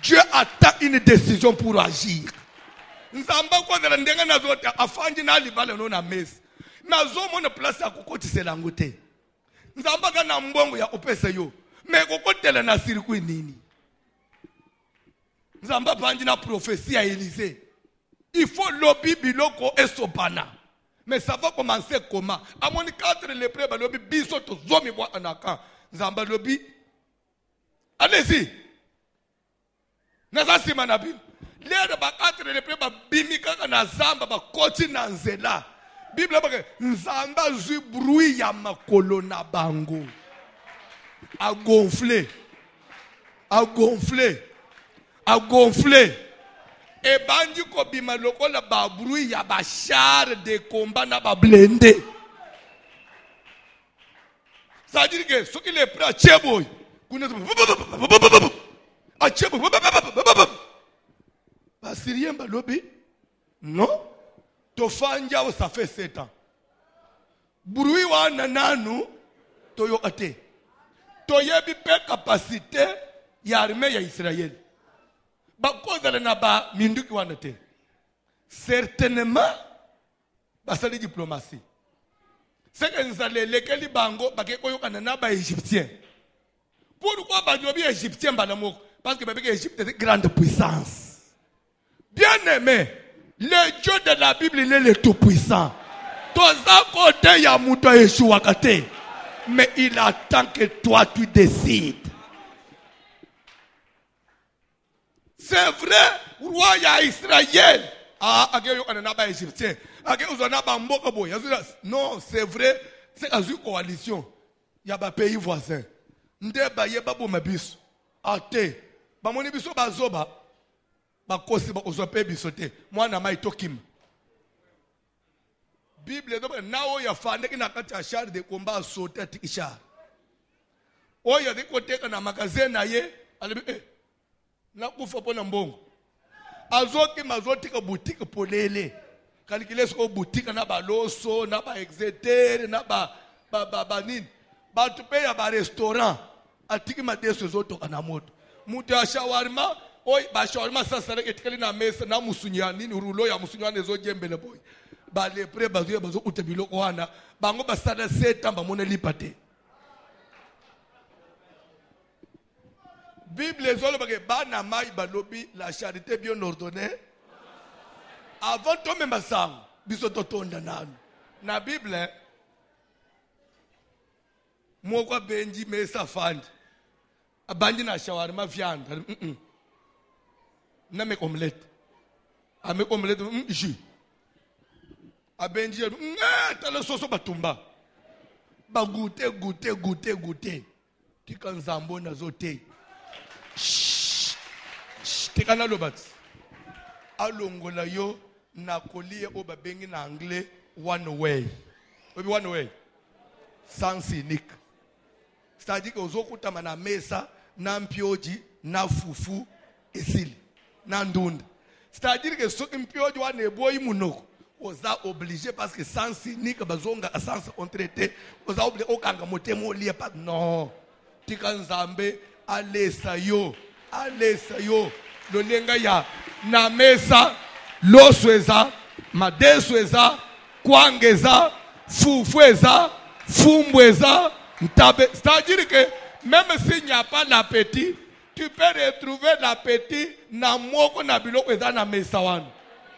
Dieu attend une décision pour agir. Nzamba kwa zela ndenga nazota afandi na libala no na mesi. Nazo mona place ya kokotisa langote. Nzamba kana mbongo ya opesa yo. Me kokotela na sirikwi nini? Nzamba pandi na prophétie ya Élisée. Il faut lobby biloko esopana. Mais ça va commencer comment? À mon 4 les prêts ba lobby biso to zomi bwa anaka. Nzamba lobby. Allez-y. Naza sima na Bible. Lero ba 4 les prêts ba bimika na zamba ba koti na nzela. Bible bake nzamba zui bruit ya makolo na bango. A gonfler. A gonfler. A gonfler. Et bandi ko bima lokola ba bruit ya ba char de combat na ba blindé. Ça veut dire que ce qui est prêt à Tcheboy. A Tcheboy. Pas syrien ba lobby? Non. Tofanja ça fait 7 ans. Bruit wa nananu toyo ate. Toyebi pe capacité ya armée ya Israël. Ba koza na ba minduki wanate. Certainement ba sali diplomatie. C'est que nous allons lesquels bango ba ke koyo kanana ba égyptien. Pourquoi ba jobi égyptien ba namoko? Parce que ba Égypte est grande puissance. Bien aimé. Le Dieu de la Bible, il est le tout-puissant. Mais il attend que toi, tu décides. C'est vrai, roi ya Israël. Non, c'est vrai, c'est une coalition. Il y a des pays voisins. Ndeba yeba bo mabiso. Ate. Ba moni biso bazoba. Bakosi ba ozope bisote mwana mai tokim Bible do nao ya fande kina kati ya char de combat sauter tikishar oya de koteka na magazine na ye alibi na kufa pona mbongo azoki mazotika boutique polele kalikile so boutique na baloso na ba exeter na ba nini ba tupe ya ba restaurant atiki madeso zoto kana moto mutu ya shawarma. Oi, ba shawarma sasa etikali na mesa na musunya nini rulo ya musunya nezo jembele boy. Ba le pre bazo bazo utebilo wana bango basada 7 ans ba mona lipate. Bible zolo bage bana mai balobi la charité bien ordonnée. Avant to memba sang biso totonda nanu. Na Bible mwoko benji mesa fund. Abandi na shawarma viande. Na make omelette. A make omelette jus. A benji tala soso batumba. Ba goûter. Tika nzambo na zote. Tika na lobat. Alongola yo na kolie o babengi na anglais one way. Obi one way. Sans unique. C'est-à-dire que ozokuta na mesa na mpioji na fufu esili. Nandunda. C'est-à-dire que ceux qui mpioji wa neboyi munoko oza obligé parce que sans unique bazonga sans entraité oza obligé okanga motemo lié pas non tika nzambe alesa yo lolenga ya na mesa losweza madesweza kwangeza fufweza fumbweza ntabe. C'est-à-dire que même s'il n'y a pas l'appétit, tu peux retrouver l'appétit na moko na biloko eza na mesa wana.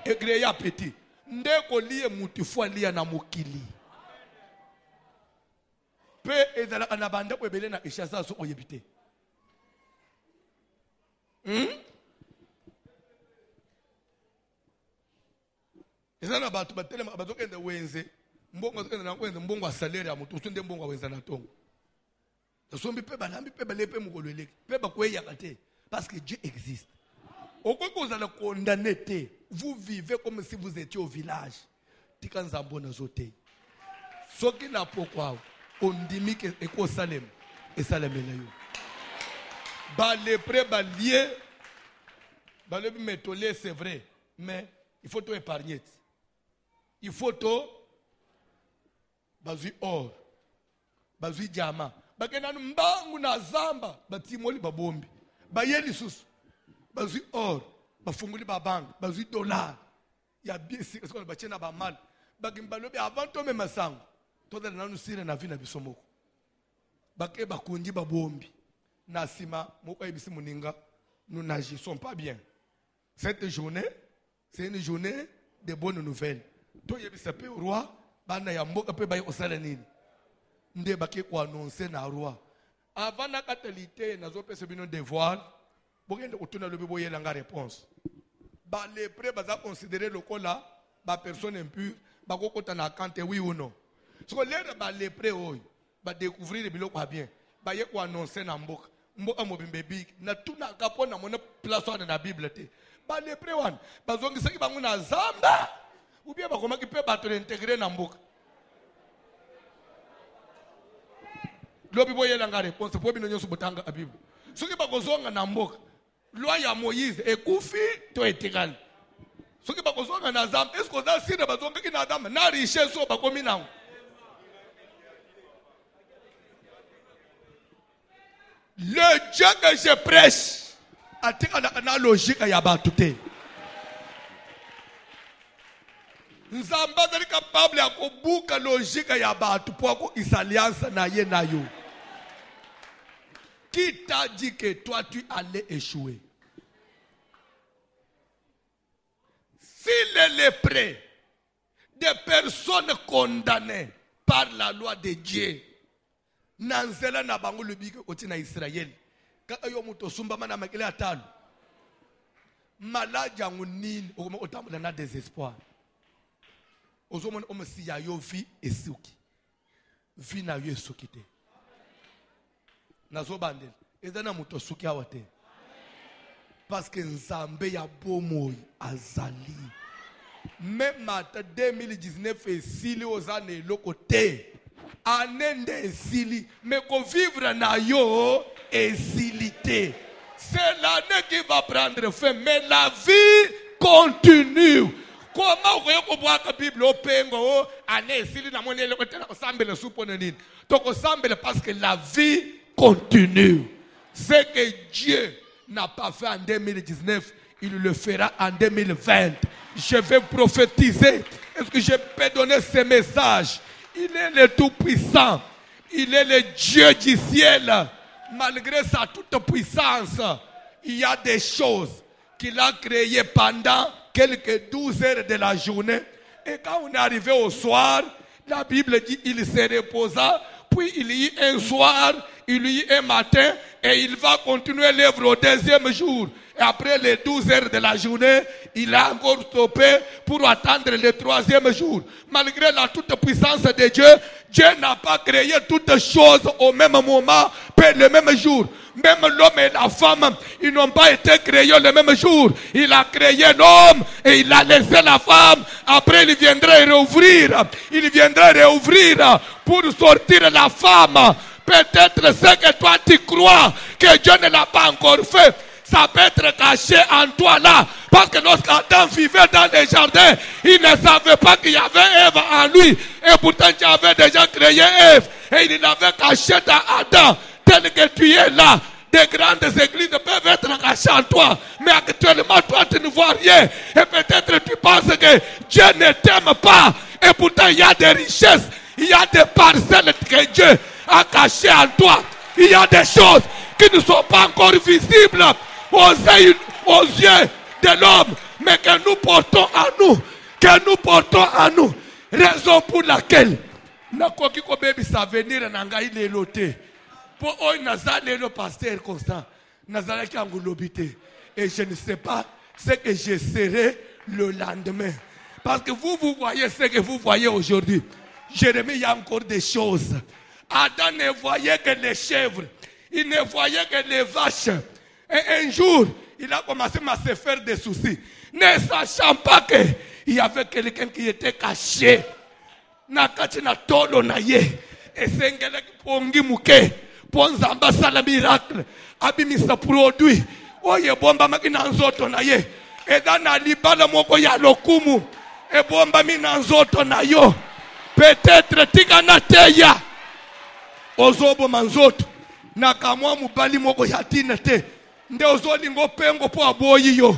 Et créer appétit. Ndeko liye mutifua liya na mokili. Pe ezalaka na banda ko ebele na eshasa so oyebite. Ezana batu batelema bazokende wenze. Mbongo zokende na kwenze mbongo wa salaire ya mutu usunde mbongo wa wenza na tongo. Tosombi pe balambi pe balepe mukolweleki. Pe bakweya kate parce que Dieu existe. Pourquoi vous allez condamner? Vous vivez comme si vous étiez au village. Tika nzambo na zote. Soki na pourquoi on dit que eko salem et salem na yo. Ba lepre ba lié ba le métolé c'est vrai mais il faut tout épargner. Il faut tout bazui or bazui diamant bakena mbangu na zamba batimoli babombi bayeli susu bazui or bafunguli ba banque bazui dollar ya bien si parce qu'on ba tchena ba mal bakimbalobi avant to même sango to da nanu sire na vie na bisomoko bake bakundi babombi na sima moko ebisi muninga nous n'agissons pas bien. Cette journée c'est une journée de bonnes nouvelles. To yebisa pe roi bana ya mboka pe baye osala nini nde bake ko annoncer na roi avant na katalité nazo pesa bino devoir bokende otuna lobi boyela nga réponse ba les prêts baza considérer le kola ba personne impure ba kokota na kante oui ou non so l'air ba les prêts oy ba découvrir biloko bien ba ye ko annoncer na mboka mboka mobimbe big na tuna kapo na mona place wana na bible te ba les prêts wana bazongisa ki bangu na zamba ou bien ba komaki pe bato intégrer na mboka lobi boyela nga réponse po bino nyoso botanga a bible soki bakozonga na mboka loi ya Moïse ekufi to etikali soki bakozonga na zamba est-ce que ça sire bazonga ki na zamba na richesse so bakomi nango le Dieu que je prêche atika na logique ya bato te nzamba zali capable ya kobuka logique ya bato po ko alliance na ye na yo. Qui t'a dit que toi tu allais échouer? S'il est lépreux, des personnes condamnées par la loi de Dieu, nanzela na bango lubike oti na Israël. Kaka yo muto sumba mana makele atalo. Malade yangu nini okoma otambola na désespoir. Ozomona omsi ya yo vi esuki. Vi na yo esuki te. Nazo bandel ezana muto suki awate parce que nzambe ya bomoy azali même mata 2019 esili ozane lokote anende esili mais ko vivre na yo esilité c'est l'année qui va prendre fin mais la vie continue. Comment vous voyez la Bible au pengo année esili na monele lokote osambele supone nini toko sambele parce que la vie continue. Ce que Dieu n'a pas fait en 2019, il le fera en 2020. Je vais prophétiser. Est-ce que je peux donner ce message? Il est le Tout-Puissant. Il est le Dieu du ciel. Malgré sa toute puissance, il y a des choses qu'il a créées pendant quelques 12 heures de la journée. Et quand on est arrivé au soir, la Bible dit qu'il se reposa. Puis il y eut un soir, il y eut un matin, et il va continuer l'œuvre au deuxième jour. Et après les 12 heures de la journée, il a encore stoppé pour attendre le troisième jour. Malgré la toute puissance de Dieu, Dieu n'a pas créé toutes choses au même moment, pas le même jour. Même l'homme et la femme, ils n'ont pas été créés le même jour. Il a créé l'homme et il a laissé la femme. Après, il viendra réouvrir. Il viendra réouvrir pour sortir la femme. Peut-être ce que toi tu crois que Dieu ne l'a pas encore fait, ça peut être caché en toi là. Parce que lorsqu'Adam vivait dans les jardins, il ne savait pas qu'il y avait Ève en lui. Et pourtant, tu avais déjà créé Ève. Et il l'avait caché dans Adam. Tel que tu es là, des grandes églises peuvent être cachées en toi. Mais actuellement, toi, tu ne vois rien. Et peut-être tu penses que Dieu ne t'aime pas. Et pourtant, il y a des richesses. Il y a des parcelles que Dieu a cachées en toi. Il y a des choses qui ne sont pas encore visibles aux yeux de l'homme. Mais que nous portons à nous. Que nous portons à nous. Raison pour laquelle nakoki kobebisa avenir na ngai lelo te po oyo naza lelo pasteur Constant nazalaki yango lobi te et je ne sais pas ce que je serai le lendemain parce que vous voyez ce que vous voyez aujourd'hui. Jérémie, il y a encore des choses. Adam ne voyait que les chèvres, il ne voyait que les vaches. Et un jour il a commencé à se faire des soucis, ne sachant pas qu'il y avait quelqu'un qui était caché. Nakati na tolo na ye esengele pongi muke ponzamba sala miracle abimisa produit oye bomba makina nzoto na ye edana libala moko ya lokumu e bomba mina nzoto na yo peut-être tika na teya ozobo manzoto na kamwa mubali moko ya tinete nde ozolingo pengo po aboyi yo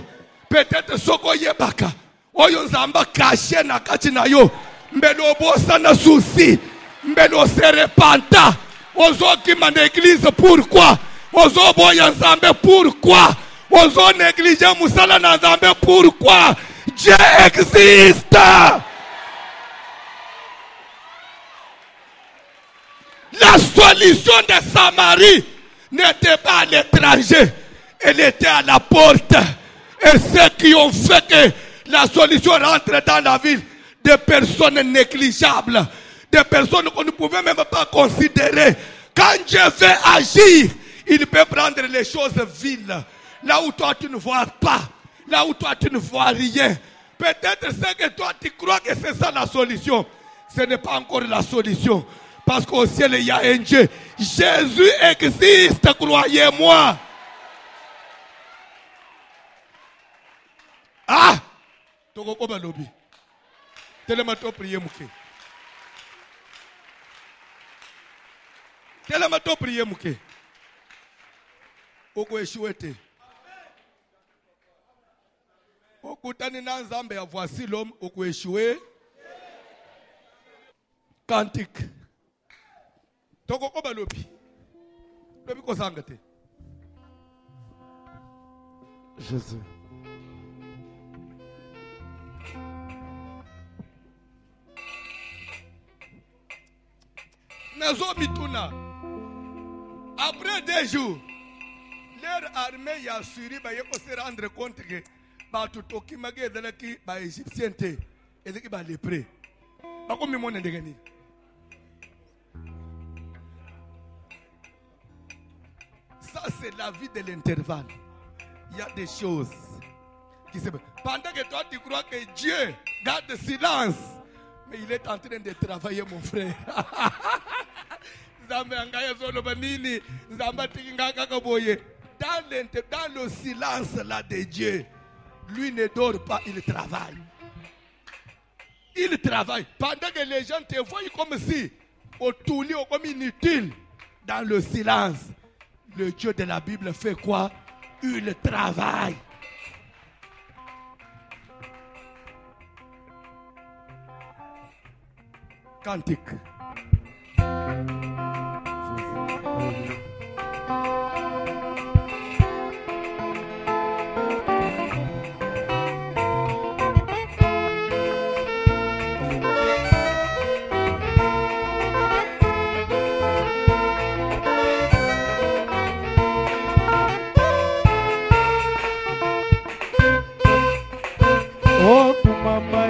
peut-être soko yebaka oyo nzamba caché na kati na yo mbelo bosa na souci mbelo se repenta ozo kima na église pourquoi ozo boya nzambe pourquoi ozo négliger musala na nzambe pourquoi Dieu existe. La solution de Samarie n'était pas à l'étranger, elle était à la porte. Et ceux qui ont fait que la solution rentre dans la ville, des personnes négligeables, des personnes qu'on ne pouvait même pas considérer. Quand Dieu veut agir, il peut prendre les choses viles, là où toi tu ne vois pas, là où toi tu ne vois rien. Peut-être c'est que toi tu crois que c'est ça la solution. Ce n'est pas encore la solution. Parce qu'au ciel il y a un Dieu. Jésus existe, croyez-moi. Ah! Toko balobi. Tellement to prier mouké. Tellement to prier mouké. Oko échoué. Okutani na nzambe ya voici l'homme oko échoué. Cantique. Toko balobi. Lobi ko sangate. Jésus. Après 2 jours, leur armée y a assuré de se rendre compte que Batutoki Magé de la Égyptien et de les prêts. Ça, c'est la vie de l'intervalle. Il y a des choses qui se passent. Pendant que toi, tu crois que Dieu garde silence, mais il est en train de travailler, mon frère. Dans le silence là de Dieu, lui ne dort pas, il travaille. Il travaille. Pendant que les gens te voient comme si, comme inutile, dans le silence, le Dieu de la Bible fait quoi? Il travaille. Cantique. Oh, kumama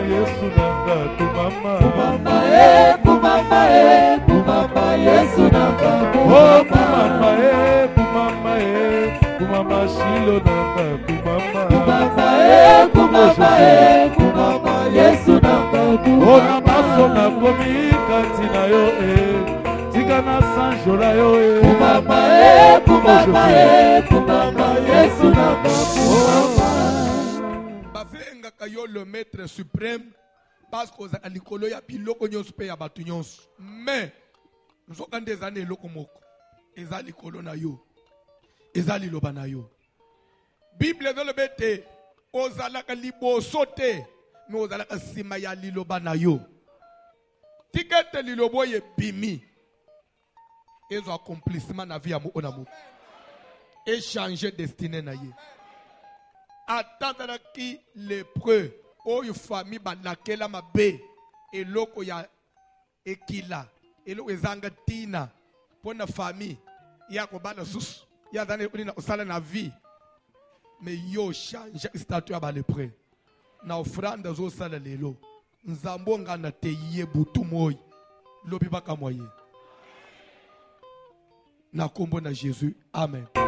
Yesu nanga, kumama Yesu nanga, oh kumama Shilo nanga, kumama Yesu nanga, oh namaso na komi katina yo tika na sanjola yo kumama Yesu nanga, Yo le maître suprême parce que à l'ikolo ya biloko nyonso pe ya batu nyonso mais nous avons des années lokomoko eza likolo na yo eza liloba na yo Bible ezalo bete ozalaka liboso te mais ozalaka sima ya liloba na yo tikete lilobo ye bimi ezo accomplissement na vie ya mo na mo et changer destinée na ye attendre qui l'épreuve ou une famille balakela mabe eloko ya ekila eloko ezanga tina pona famille ya ko bala susu ya dane na osala na vie mais yo change statut ya ba lepre na offrande zo sala lelo nzambo ngana te yebutu moyi lobi baka moye na kombo na Jésus amen.